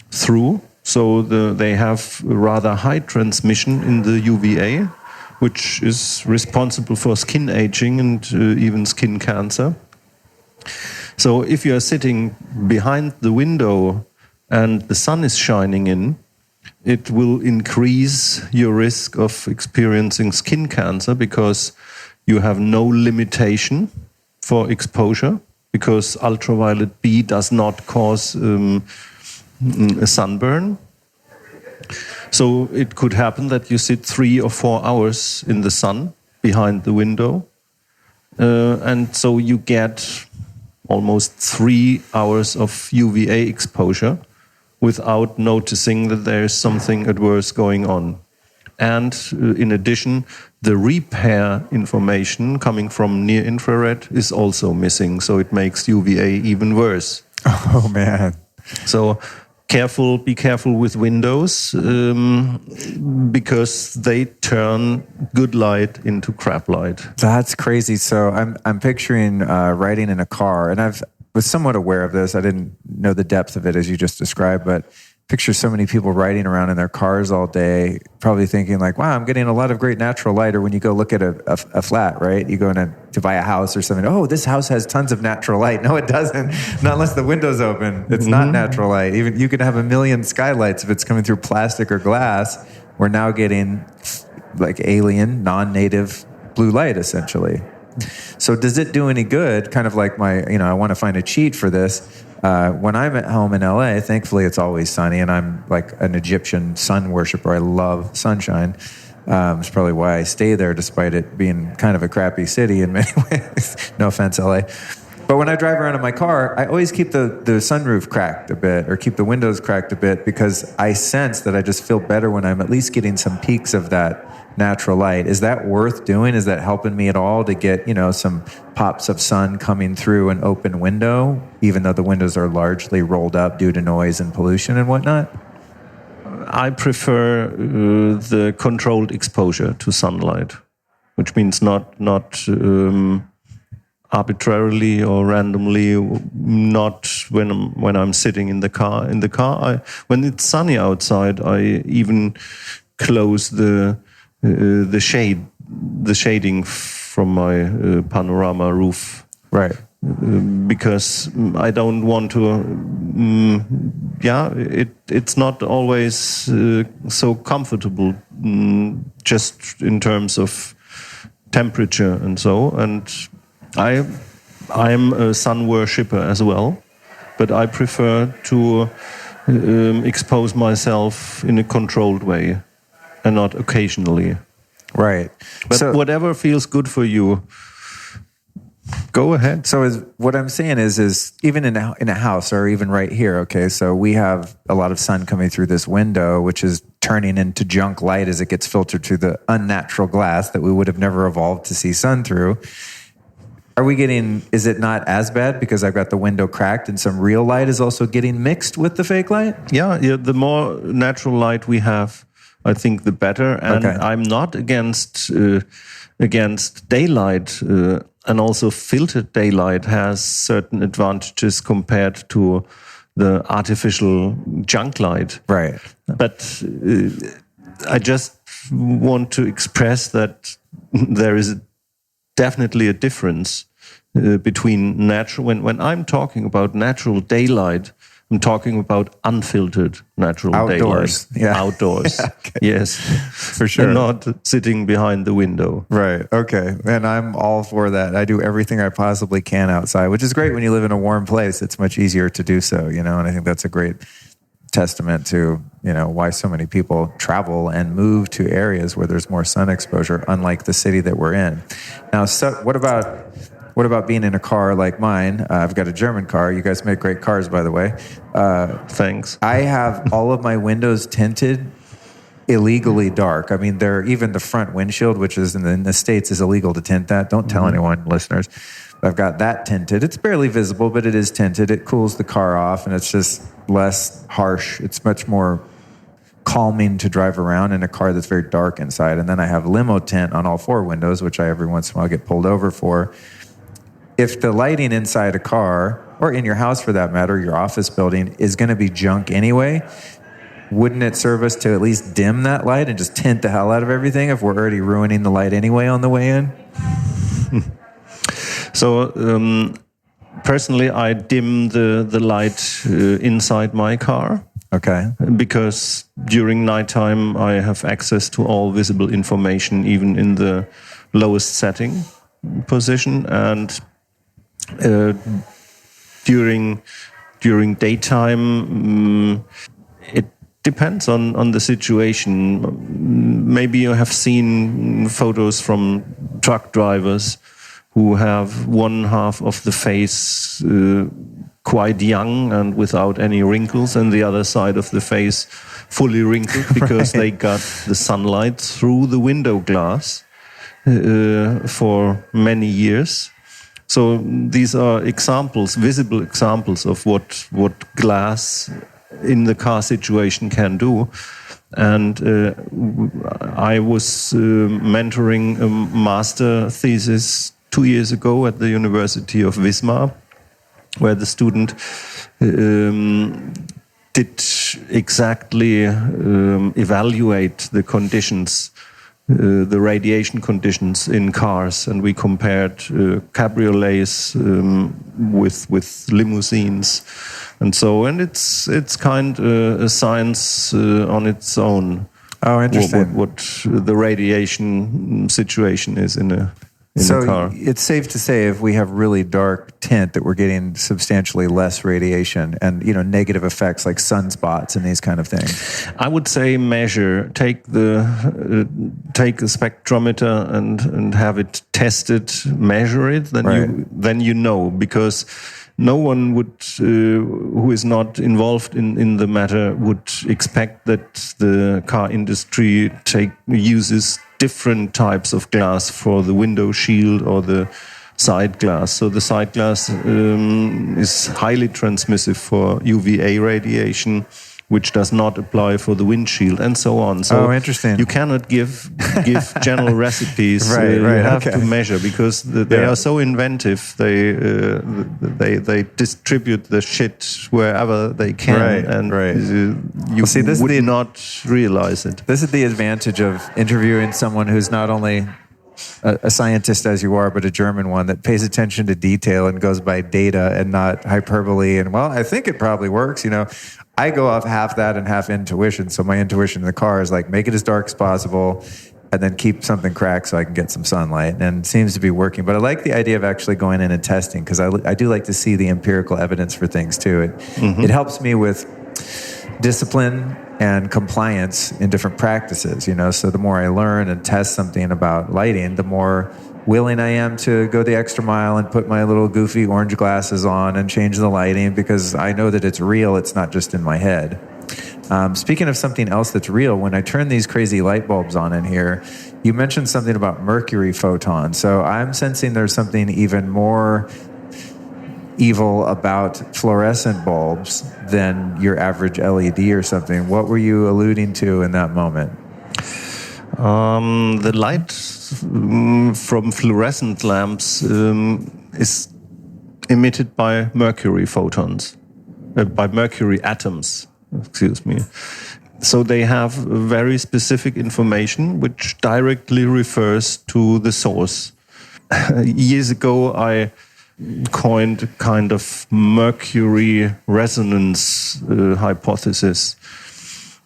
through. So they have rather high transmission in the UVA, which is responsible for skin aging and even skin cancer. So if you are sitting behind the window and the sun is shining in, it will increase your risk of experiencing skin cancer, because you have no limitation for exposure, because ultraviolet B does not cause a sunburn. So it could happen that you sit 3 or 4 hours in the sun behind the window, and so you get almost 3 hours of UVA exposure, without noticing that there is something adverse going on. And in addition, the repair information coming from near infrared is also missing, so it makes UVA even worse. Oh man! So be careful with windows, because they turn good light into crap light. That's crazy. So I'm picturing riding in a car, and was somewhat aware of this. I didn't know the depth of it as you just described, but picture so many people riding around in their cars all day, probably thinking like, wow, I'm getting a lot of great natural light. Or when you go look at a flat, right? You go in to buy a house or something. Oh, this house has tons of natural light. No, it doesn't. Not unless the window's open. It's not natural light. Even you can have a million skylights if it's coming through plastic or glass. We're now getting like alien, non-native blue light, essentially. So does it do any good? Kind of like I want to find a cheat for this. When I'm at home in LA, thankfully it's always sunny, and I'm like an Egyptian sun worshiper. I love sunshine. It's probably why I stay there despite it being kind of a crappy city in many ways. No offense, LA. But when I drive around in my car, I always keep the sunroof cracked a bit or keep the windows cracked a bit because I sense that I just feel better when I'm at least getting some peaks of that natural light. Is that worth doing? Is that helping me at all to get, some pops of sun coming through an open window, even though the windows are largely rolled up due to noise and pollution and whatnot? I prefer the controlled exposure to sunlight, which means not arbitrarily or randomly, not when I'm sitting in the car. When it's sunny outside, I even close the shading from my panorama roof, right? Because I don't want to. It's not always so comfortable, just in terms of temperature and so. And I'm a sun worshipper as well, but I prefer to expose myself in a controlled way and not occasionally. Right. But whatever feels good for you, go ahead. So what I'm saying is even in a house or even right here, okay, so we have a lot of sun coming through this window, which is turning into junk light as it gets filtered through the unnatural glass that we would have never evolved to see sun through. Is it not as bad because I've got the window cracked and some real light is also getting mixed with the fake light? Yeah, the more natural light we have, I think the better. And okay. I'm not against daylight, and also filtered daylight has certain advantages compared to the artificial junk light. Right. But I just want to express that there is definitely a difference between natural. When I'm talking about natural daylight, I'm talking about unfiltered natural outdoors. Daylight. Yeah. Outdoors. Yeah, okay. Yes. For sure. And not sitting behind the window. Right. Okay. And I'm all for that. I do everything I possibly can outside, which is great when you live in a warm place. It's much easier to do so, and I think that's a great testament to, why so many people travel and move to areas where there's more sun exposure, unlike the city that we're in. Now, what about being in a car like mine? I've got a German car. You guys make great cars, by the way. Thanks. I have all of my windows tinted illegally dark. I mean, even the front windshield, which is in the States, is illegal to tint that. Don't tell anyone, listeners. I've got that tinted. It's barely visible, but it is tinted. It cools the car off, and it's just less harsh. It's much more calming to drive around in a car that's very dark inside. And then I have limo tint on all four windows, which I every once in a while get pulled over for. If the lighting inside a car, or in your house for that matter, your office building, is going to be junk anyway, wouldn't it serve us to at least dim that light and just tint the hell out of everything if we're already ruining the light anyway on the way in? So, personally, I dim the light inside my car. Okay. Because during nighttime, I have access to all visible information, even in the lowest setting position. And during daytime, it depends on the situation. Maybe you have seen photos from truck drivers who have one half of the face quite young and without any wrinkles, and the other side of the face fully wrinkled because they got the sunlight through the window glass for many years. So these are examples, visible examples of what glass in the car situation can do. And I was mentoring a master thesis 2 years ago at the University of Wismar, where the student did exactly evaluate the conditions, the radiation conditions in cars, and we compared cabriolets with limousines, and it's kind of a science on its own. Oh, interesting. What the radiation situation is in a car. It's safe to say if we have really dark tint that we're getting substantially less radiation and, negative effects like sunspots and these kind of things. I would say take a spectrometer and have it tested, measure it, then you know, because no one would who is not involved in the matter would expect that the car industry uses different types of glass for the window shield or the side glass. So the side glass is highly transmissive for UVA radiation, which does not apply for the windshield, and so on. So interesting. You cannot give general recipes. Right, you have okay. to measure, because they are so inventive. They distribute the shit wherever they can, you would not realize it. This is the advantage of interviewing someone who's not only a scientist as you are, but a German one that pays attention to detail and goes by data and not hyperbole. And I think it probably works. I go off half that and half intuition. So my intuition in the car is like, make it as dark as possible and then keep something cracked so I can get some sunlight. And it seems to be working. But I like the idea of actually going in and testing, because I do like to see the empirical evidence for things too. It helps me with discipline and compliance in different practices, so the more I learn and test something about lighting, the more willing I am to go the extra mile and put my little goofy orange glasses on and change the lighting, because I know that it's real. It's not just in my head. Speaking of something else that's real, when I turn these crazy light bulbs on in here, you mentioned something about mercury photons. So I'm sensing there's something even more evil about fluorescent bulbs than your average LED or something. What were you alluding to in that moment? The light from fluorescent lamps is emitted by mercury photons, by mercury atoms, excuse me. So they have very specific information which directly refers to the source. Years ago, I coined a kind of mercury resonance hypothesis,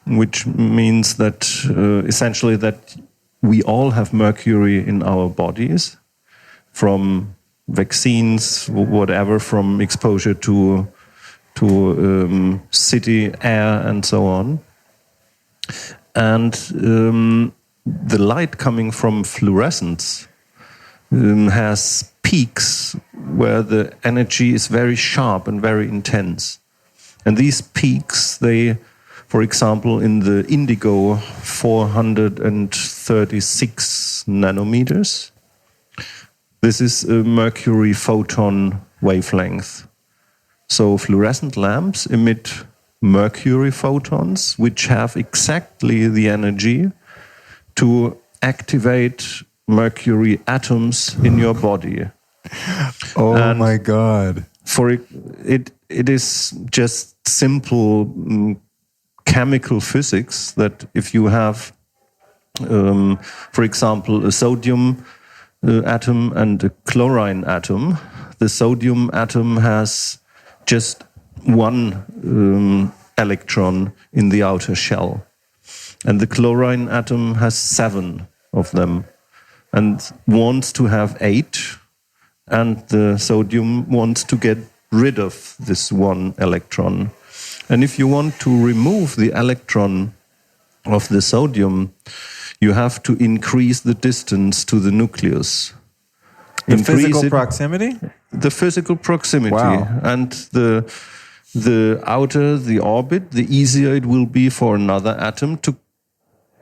which means that essentially that we all have mercury in our bodies from vaccines, whatever, from exposure to city air and so on. And the light coming from fluorescence has peaks where the energy is very sharp and very intense. And these peaks, for example, in the indigo 436 nanometers, this is a mercury photon wavelength. So fluorescent lamps emit mercury photons, which have exactly the energy to activate mercury atoms in your body. And my God. For it is just simple chemical physics that if you have, for example, a sodium atom and a chlorine atom, the sodium atom has just one electron in the outer shell, and the chlorine atom has 7 of them and wants to have 8, and the sodium wants to get rid of this one electron. And if you want to remove the electron of the sodium, you have to increase the distance to the nucleus. The physical proximity? The physical proximity. Wow. And the outer the orbit, the easier it will be for another atom to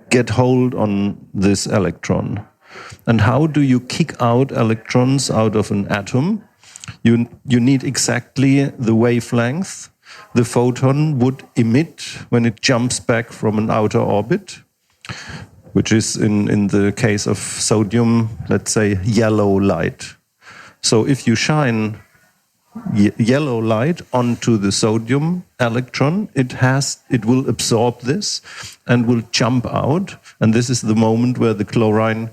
get hold on this electron. And how do you kick out electrons out of an atom? You need exactly the wavelength the photon would emit when it jumps back from an outer orbit, which is in the case of sodium, let's say yellow light. So if you shine yellow light onto the sodium electron, it will absorb this and will jump out. And this is the moment where the chlorine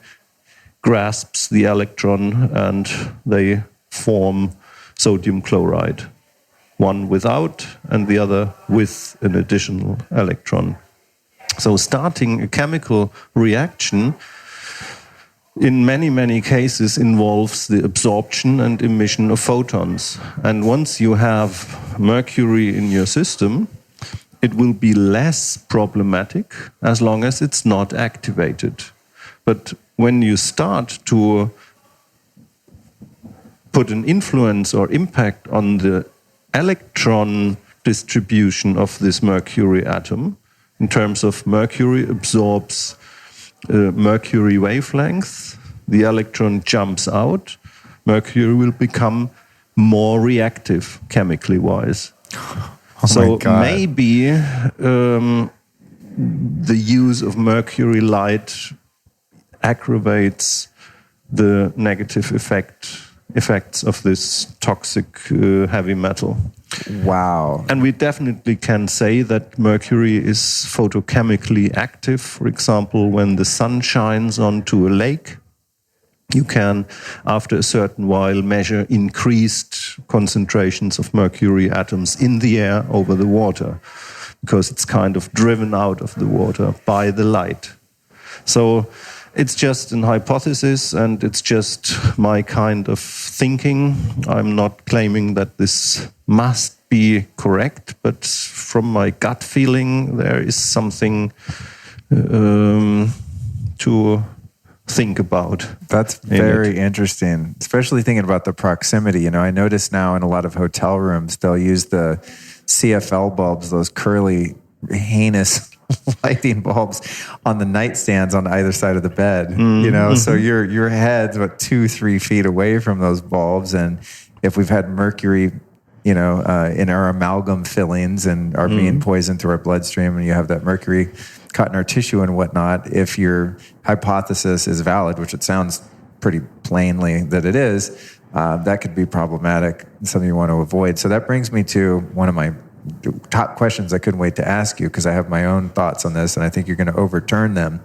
grasps the electron and they form sodium chloride, one without and the other with an additional electron. So starting a chemical reaction in many, many cases involves the absorption and emission of photons. And once you have mercury in your system, it will be less problematic as long as it's not activated. But when you start to put an influence or impact on the electron distribution of this mercury atom, in terms of mercury absorbs mercury wavelength, the electron jumps out, mercury will become more reactive chemically wise. So maybe the use of mercury light aggravates the negative effects of this toxic heavy metal. Wow. And we definitely can say that mercury is photochemically active. For example, when the sun shines onto a lake, you can, after a certain while, measure increased concentrations of mercury atoms in the air over the water, because it's kind of driven out of the water by the light. So it's just an hypothesis, and it's just my kind of thinking. I'm not claiming that this must be correct, but from my gut feeling, there is something to think about. That's very interesting, especially thinking about the proximity. You know, I notice now in a lot of hotel rooms, they'll use the CFL bulbs, those curly, heinous lighting bulbs on the nightstands on either side of the bed. You know, so your head's about 2-3 feet away from those bulbs. And if we've had mercury, you know, in our amalgam fillings and are being poisoned through our bloodstream, and you have that mercury caught in our tissue and whatnot, if your hypothesis is valid, which it sounds pretty plainly that it is, that could be problematic, something you want to avoid. So that brings me to one of my top questions I couldn't wait to ask you, because I have my own thoughts on this, and I think you're going to overturn them.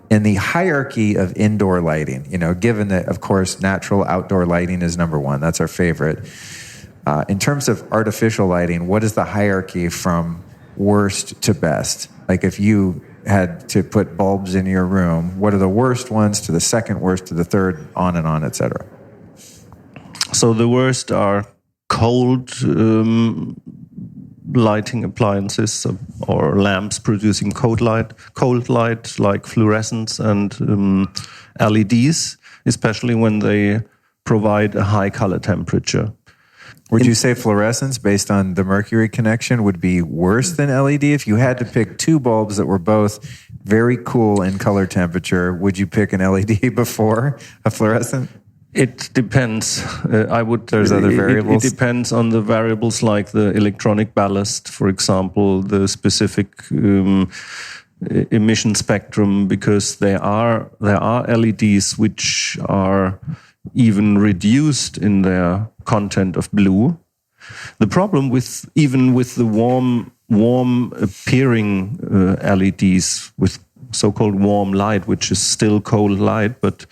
In the hierarchy of indoor lighting, you know, given that, of course, natural outdoor lighting is number one, that's our favorite. In terms of artificial lighting, what is the hierarchy from worst to best? Like if you had to put bulbs in your room, what are the worst ones to the second worst to the third, on and on, et cetera? So the worst are cold lighting appliances or lamps producing cold light like fluorescents and LEDs, especially when they provide a high color temperature. Would you say fluorescence, based on the mercury connection, would be worse than LED? If you had to pick two bulbs that were both very cool in color temperature, would you pick an LED before a fluorescent? It depends. There's other variables? It depends on the variables like the electronic ballast, for example, the specific emission spectrum, because there are LEDs which are even reduced in their content of blue. The problem with the warm appearing LEDs with so-called warm light, which is still cold light, but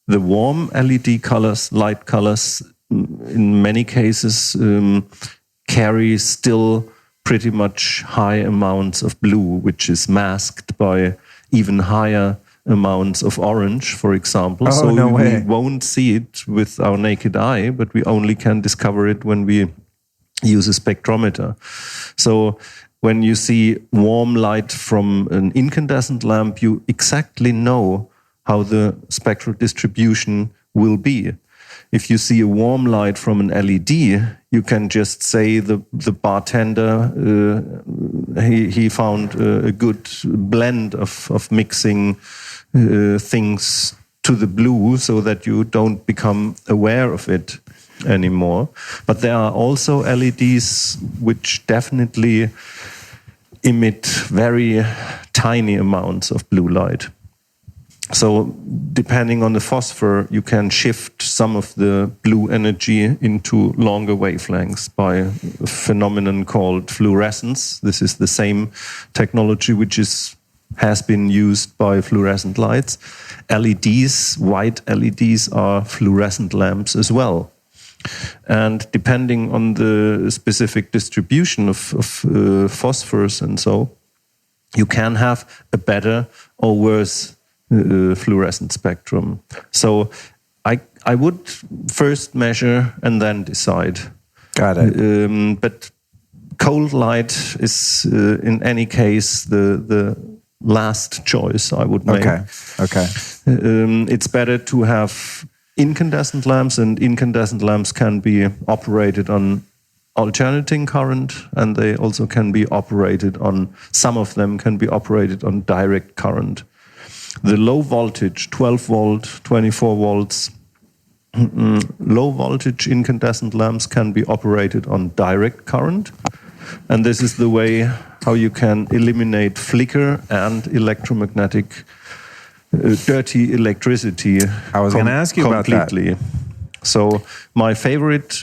the warm LED colors, light colors, in many cases carry still pretty much high amounts of blue, which is masked by even higher amounts of orange, for example. We won't see it with our naked eye, but we only can discover it when we use a spectrometer. So when you see warm light from an incandescent lamp, you exactly know how the spectral distribution will be. If you see a warm light from an LED, you can just say the bartender, he found a good blend of mixing things to the blue so that you don't become aware of it anymore. But there are also LEDs which definitely emit very tiny amounts of blue light. So depending on the phosphor, you can shift some of the blue energy into longer wavelengths by a phenomenon called fluorescence. This is the same technology which has been used by fluorescent lights. LEDs, white LEDs, are fluorescent lamps as well. And depending on the specific distribution of phosphorus and so, you can have a better or worse fluorescent spectrum. So I would first measure and then decide. Got it. But cold light is in any case the last choice I would make. Okay. It's better to have incandescent lamps, and incandescent lamps can be operated on alternating current, and they also can be operated on, some of them can be operated on direct current. The low voltage, 12 volt, 24 volts, low voltage incandescent lamps can be operated on direct current. And this is the way how you can eliminate flicker and electromagnetic dirty electricity. I was going to ask you completely. About that. So my favorite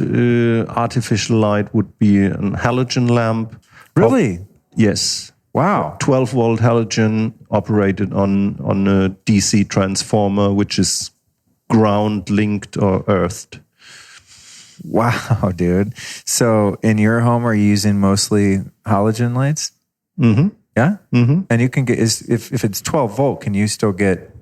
artificial light would be a halogen lamp. Really? Yes. Wow. 12 volt halogen operated on a DC transformer, which is ground linked or earthed. Wow, dude. So in your home, are you using mostly halogen lights? Mm-hmm. Yeah? Mm-hmm. And you can get, if it's 12 volt, can you still get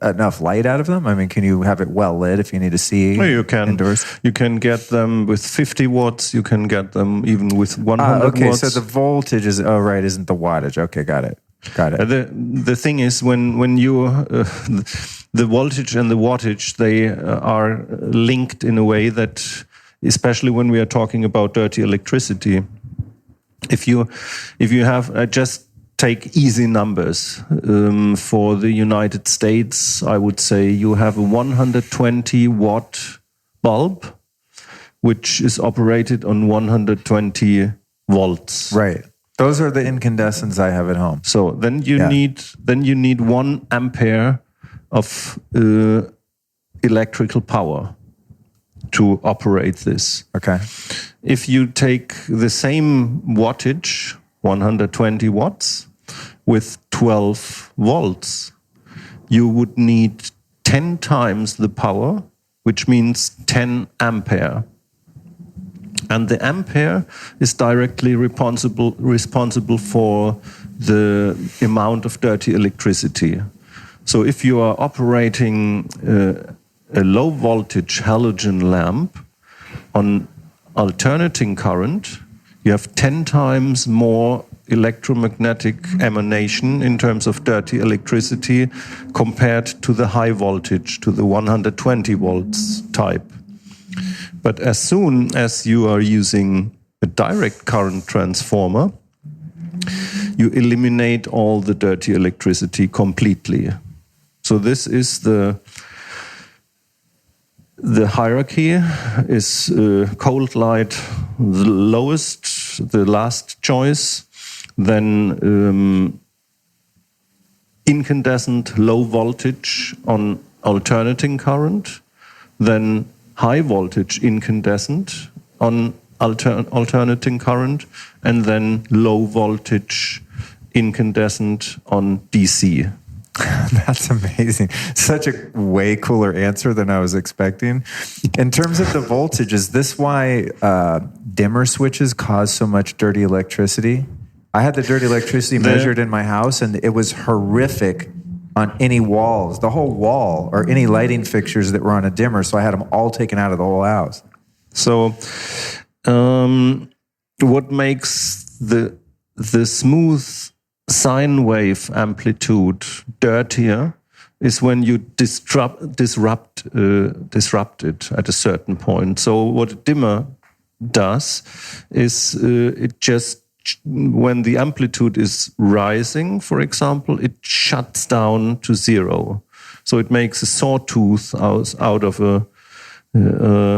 enough light out of them? I mean, can you have it well lit if you need to see you can, indoors? You can get them with 50 watts. You can get them even with 100 okay, watts. so the voltage is, isn't the wattage. Okay, got it. The thing is, when you the voltage and the wattage, they are linked in a way that, especially when we are talking about dirty electricity, if you have just take easy numbers for the United States, I would say you have a 120 watt bulb, which is operated on 120 volts. Right. Those are the incandescents I have at home. So then you need 1 ampere of electrical power to operate this. Okay. If you take the same wattage, 120 watts, with 12 volts, you would need 10 times the power, which means 10 ampere. And the ampere is directly responsible for the amount of dirty electricity. So if you are operating a low voltage halogen lamp on alternating current, you have 10 times more electromagnetic emanation in terms of dirty electricity compared to the high voltage, to the 120 volts type. But as soon as you are using a direct current transformer, you eliminate all the dirty electricity completely. So this is the hierarchy is cold light, the lowest, the last choice, then incandescent low voltage on alternating current, then high voltage incandescent on alternating current, and then low voltage incandescent on DC. That's amazing. Such a way cooler answer than I was expecting. In terms of the voltage, is this why dimmer switches cause so much dirty electricity? I had the dirty electricity measured in my house, and it was horrific on any walls, the whole wall, or any lighting fixtures that were on a dimmer. So I had them all taken out of the whole house. So what makes the smooth sine wave amplitude dirtier is when you disrupt it at a certain point. So what a dimmer does is it just, when the amplitude is rising, for example, it shuts down to zero. So it makes a sawtooth out of a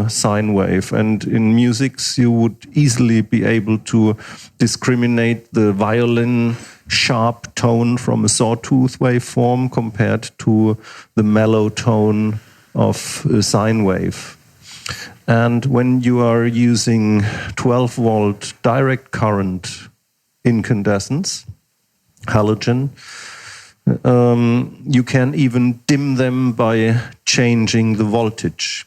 sine wave. And in musics, you would easily be able to discriminate the violin sharp tone from a sawtooth waveform compared to the mellow tone of a sine wave. And when you are using 12-volt direct current incandescents, halogen, you can even dim them by changing the voltage.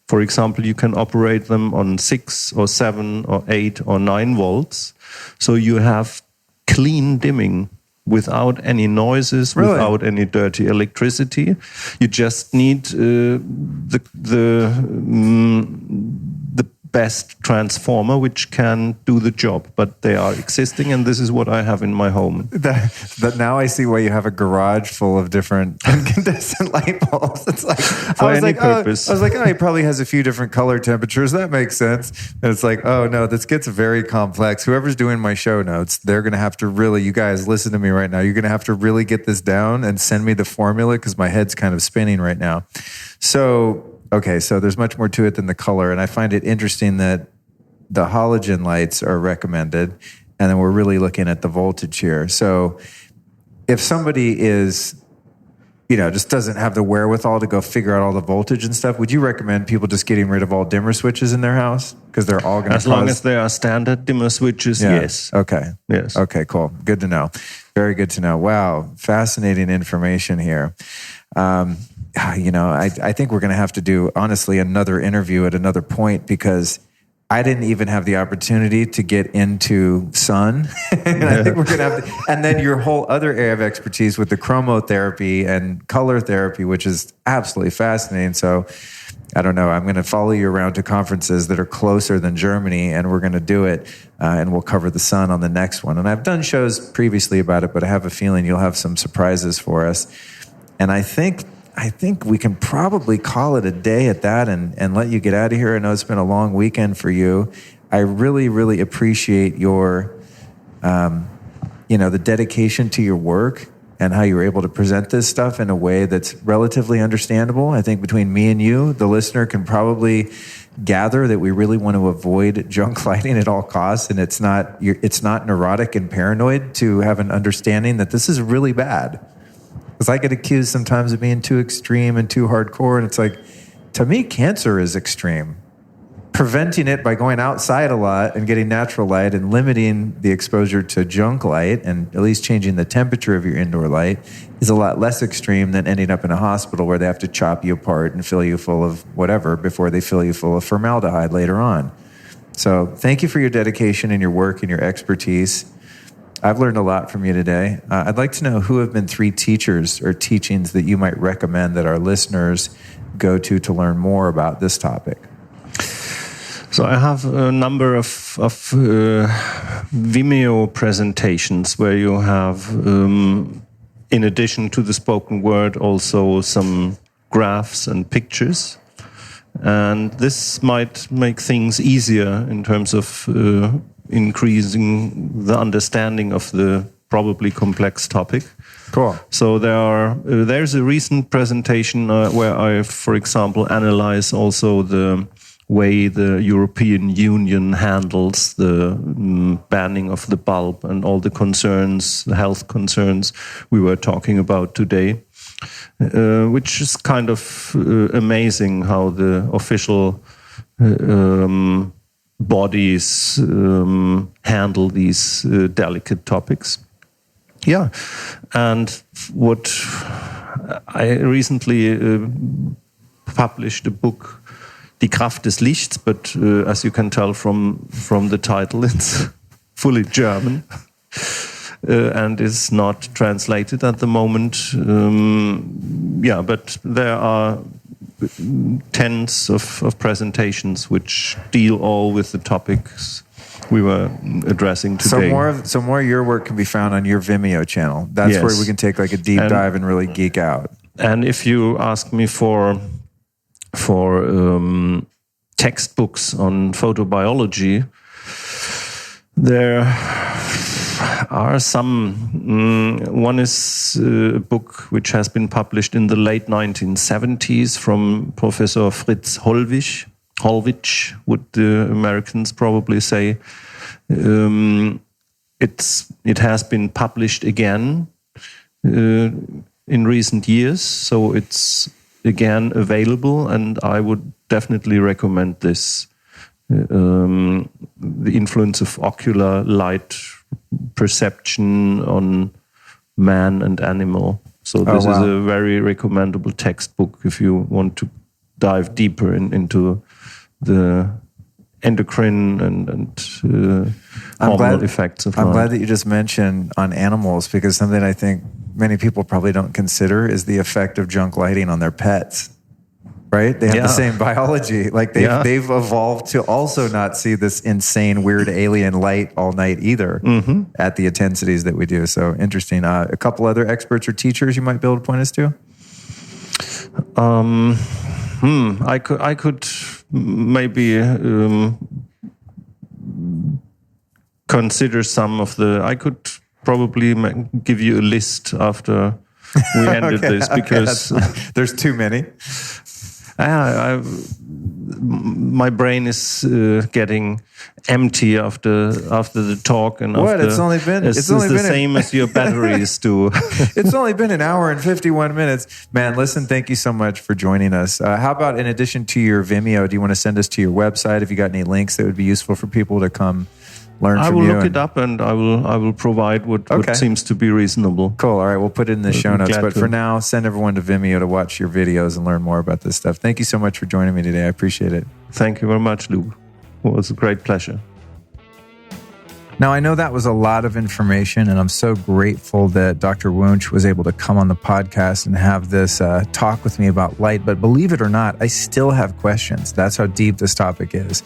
For example, you can operate them on 6 or 7 or 8 or 9 volts. So you have clean dimming without any noises, really? Without any dirty electricity. You just need the best transformer which can do the job, but they are existing, and this is what I have in my home. But now I see why you have a garage full of different incandescent light bulbs. It's like for any purpose. I was like, he probably has a few different color temperatures. That makes sense. And it's like, oh no, this gets very complex. Whoever's doing my show notes, they're going to have to really, you guys listen to me right now. You're going to have to really get this down and send me the formula because my head's kind of spinning right now. So there's much more to it than the color. And I find it interesting that the halogen lights are recommended. And then we're really looking at the voltage here. So if somebody is, just doesn't have the wherewithal to go figure out all the voltage and stuff, would you recommend people just getting rid of all dimmer switches in their house? Because they're all going to As long as they are standard dimmer switches, yes. Okay. Yes. Okay, cool. Good to know. Very good to know. Wow. Fascinating information here. I think we're going to have to do, honestly, another interview at another point because I didn't even have the opportunity to get into sun. And I think we're going to have to, and then your whole other area of expertise with the chromotherapy and color therapy, which is absolutely fascinating. So I don't know, I'm going to follow you around to conferences that are closer than Germany, and we're going to do it, and we'll cover the sun on the next one. And I've done shows previously about it, but I have a feeling you'll have some surprises for us. And I think we can probably call it a day at that and let you get out of here. I know it's been a long weekend for you. I really, really appreciate your, the dedication to your work and how you were able to present this stuff in a way that's relatively understandable. I think between me and you, the listener can probably gather that we really want to avoid junk lighting at all costs. And it's not neurotic and paranoid to have an understanding that this is really bad. Because I get accused sometimes of being too extreme and too hardcore. And it's like, to me, cancer is extreme. Preventing it by going outside a lot and getting natural light and limiting the exposure to junk light and at least changing the temperature of your indoor light is a lot less extreme than ending up in a hospital where they have to chop you apart and fill you full of whatever before they fill you full of formaldehyde later on. So thank you for your dedication and your work and your expertise. I've learned a lot from you today. I'd like to know who have been 3 teachers or teachings that you might recommend that our listeners go to learn more about this topic. So I have a number of Vimeo presentations where you have, in addition to the spoken word, also some graphs and pictures. And this might make things easier in terms of increasing the understanding of the probably complex topic. Cool. So there's a recent presentation where I, for example, analyze also the way the European Union handles the banning of the bulb and all the concerns, the health concerns we were talking about today, which is kind of amazing how the official bodies handle these delicate topics. Yeah, and what I recently published a book, Die Kraft des Lichts, but as you can tell from the title, it's fully German and is not translated at the moment. But there are tens of presentations which deal all with the topics we were addressing today. So more of your work can be found on your Vimeo channel. That's where we can take like a deep dive and really geek out. And if you ask me for textbooks on photobiology, there are some. One is a book which has been published in the late 1970s from Professor Fritz Hollwich, would the Americans probably say. It has been published again in recent years, so it's again available, and I would definitely recommend this. The influence of ocular light perception on man and animal. So this is a very recommendable textbook if you want to dive deeper into the endocrine and hormonal effects of light. I'm glad that you just mentioned on animals, because something I think many people probably don't consider is the effect of junk lighting on their pets. Right? They have the same biology. Like they've evolved to also not see this insane, weird alien light all night either at the intensities that we do. So interesting. A couple other experts or teachers you might be able to point us to? I could maybe consider some of the. I could probably give you a list after we ended this, because there's too many. My brain is getting empty after the talk, and it's only been the same as your batteries do. It's only been an hour and 51 minutes, man. Listen, thank you so much for joining us. How about, in addition to your Vimeo, do you want to send us to your website? If you got any links that would be useful for people to come learn from you? I will look it up, and I will provide what seems to be reasonable. Cool. All right, we'll put it in the show notes. But for now, send everyone to Vimeo to watch your videos and learn more about this stuff. Thank you so much for joining me today. I appreciate it. Thank you very much, Luke. It was a great pleasure. Now, I know that was a lot of information, and I'm so grateful that Dr. Wunsch was able to come on the podcast and have this talk with me about light. But believe it or not, I still have questions. That's how deep this topic is.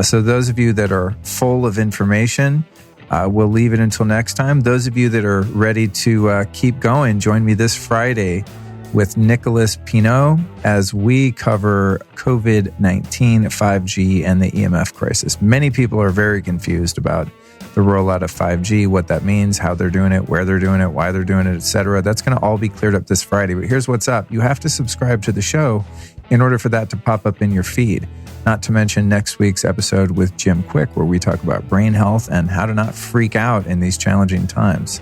So those of you that are full of information, we'll leave it until next time. Those of you that are ready to keep going, join me this Friday with Nicholas Pinot as we cover COVID-19, 5G, and the EMF crisis. Many people are very confused about the rollout of 5G, what that means, how they're doing it, where they're doing it, why they're doing it, etc. That's going to all be cleared up this Friday. But here's what's up. You have to subscribe to the show in order for that to pop up in your feed. Not to mention next week's episode with Jim Quick, where we talk about brain health and how to not freak out in these challenging times.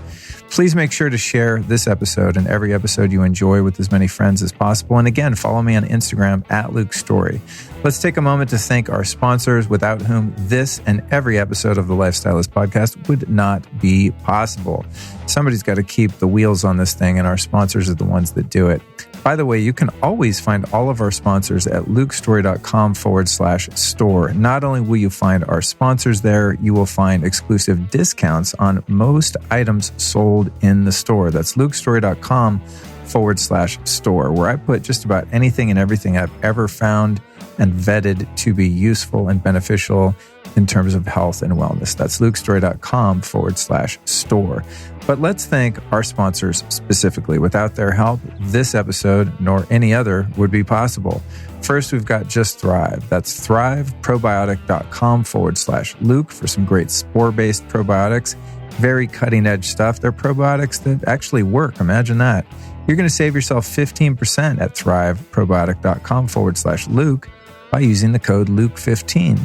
Please make sure to share this episode and every episode you enjoy with as many friends as possible. And again, follow me on Instagram @LukeStory. Let's take a moment to thank our sponsors, without whom this and every episode of the Lifestylist podcast would not be possible. Somebody's got to keep the wheels on this thing, and our sponsors are the ones that do it. By the way, you can always find all of our sponsors at lukestory.com/store. Not only will you find our sponsors there, you will find exclusive discounts on most items sold in the store. That's lukestory.com/store, where I put just about anything and everything I've ever found and vetted to be useful and beneficial in terms of health and wellness. That's lukestory.com/store. But let's thank our sponsors specifically. Without their help, this episode, nor any other, would be possible. First, we've got Just Thrive. That's thriveprobiotic.com/Luke for some great spore-based probiotics. Very cutting-edge stuff. They're probiotics that actually work. Imagine that. You're going to save yourself 15% at thriveprobiotic.com/Luke by using the code Luke15.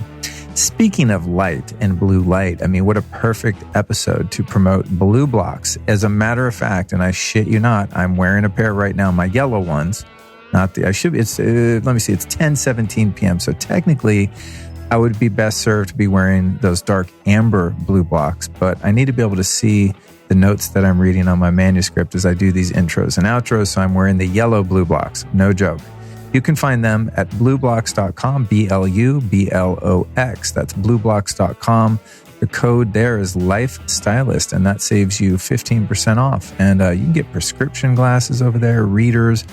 Speaking of light and blue light, I mean, what a perfect episode to promote Blue Blocks. As a matter of fact, and I shit you not, I'm wearing a pair right now, my yellow ones. Let me see, it's 10:17 p.m. So technically, I would be best served to be wearing those dark amber Blue Blocks, but I need to be able to see the notes that I'm reading on my manuscript as I do these intros and outros, so I'm wearing the yellow Blue Blocks. No joke. You can find them at blueblocks.com, BLUBLOX. That's blueblocks.com. The code there is LifeStylist, and that saves you 15% off. And you can get prescription glasses over there, readers,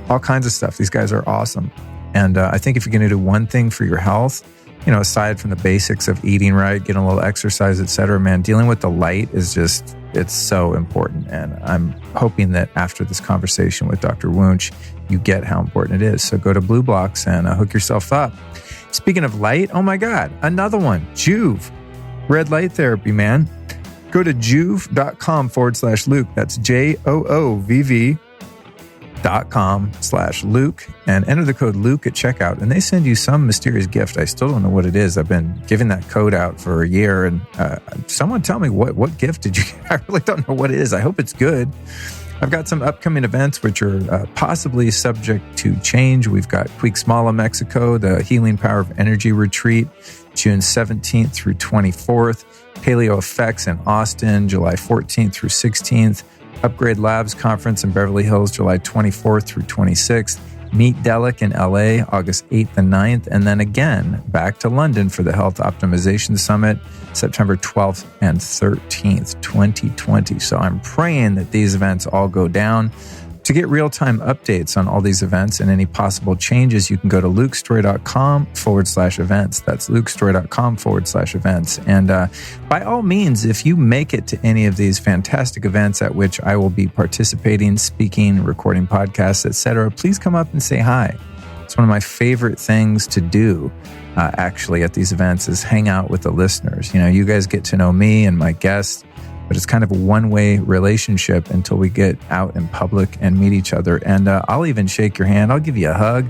all kinds of stuff. These guys are awesome. And I think if you're going to do one thing for your health, you know, aside from the basics of eating right, getting a little exercise, etc., man, dealing with the light is just, It's so important. And I'm hoping that after this conversation with Dr. Wunsch, you get how important it is. So go to Blue Blocks and hook yourself up. Speaking of light, oh my God, another one, Joovv, red light therapy, man. Go to joovv.com/Luke. That's JOOV.com/Luke and enter the code Luke at checkout. And they send you some mysterious gift. I still don't know what it is. I've been giving that code out for a year. And someone tell me what gift did you get? I really don't know what it is. I hope it's good. I've got some upcoming events which are possibly subject to change. We've got Cuixmala, Mexico, the Healing Power of Energy Retreat, June 17th through 24th. Paleo Effects in Austin, July 14th through 16th. Upgrade Labs Conference in Beverly Hills, July 24th through 26th. Meet Delic in LA, August 8th and 9th. And then again, back to London for the Health Optimization Summit, September 12th and 13th, 2020. So I'm praying that these events all go down. To get real-time updates on all these events and any possible changes, you can go to lukestory.com/events. That's lukestory.com/events. And by all means, if you make it to any of these fantastic events at which I will be participating, speaking, recording podcasts, etc., please come up and say hi. It's one of my favorite things to do, actually, at these events is hang out with the listeners. You know, you guys get to know me and my guests, but it's kind of a one-way relationship until we get out in public and meet each other. And I'll even shake your hand. I'll give you a hug.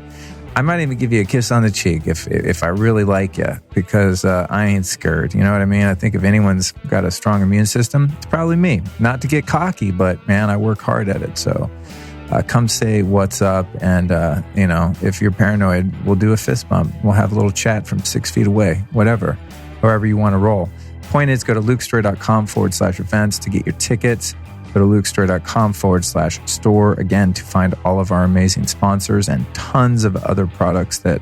I might even give you a kiss on the cheek if I really like you, because I ain't scared. You know what I mean? I think if anyone's got a strong immune system, it's probably me. Not to get cocky, but man, I work hard at it. So come say what's up. And, if you're paranoid, we'll do a fist bump. We'll have a little chat from 6 feet away, whatever, however you want to roll. Point is, go to lukestory.com/events to get your tickets. Go to lukestory.com/store, again, to find all of our amazing sponsors and tons of other products that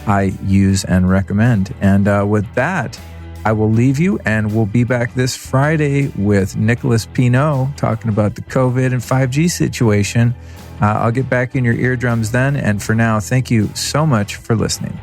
I use and recommend. And with that, I will leave you, and we'll be back this Friday with Nicholas Pinot talking about the COVID and 5G situation. I'll get back in your eardrums then. And for now, thank you so much for listening.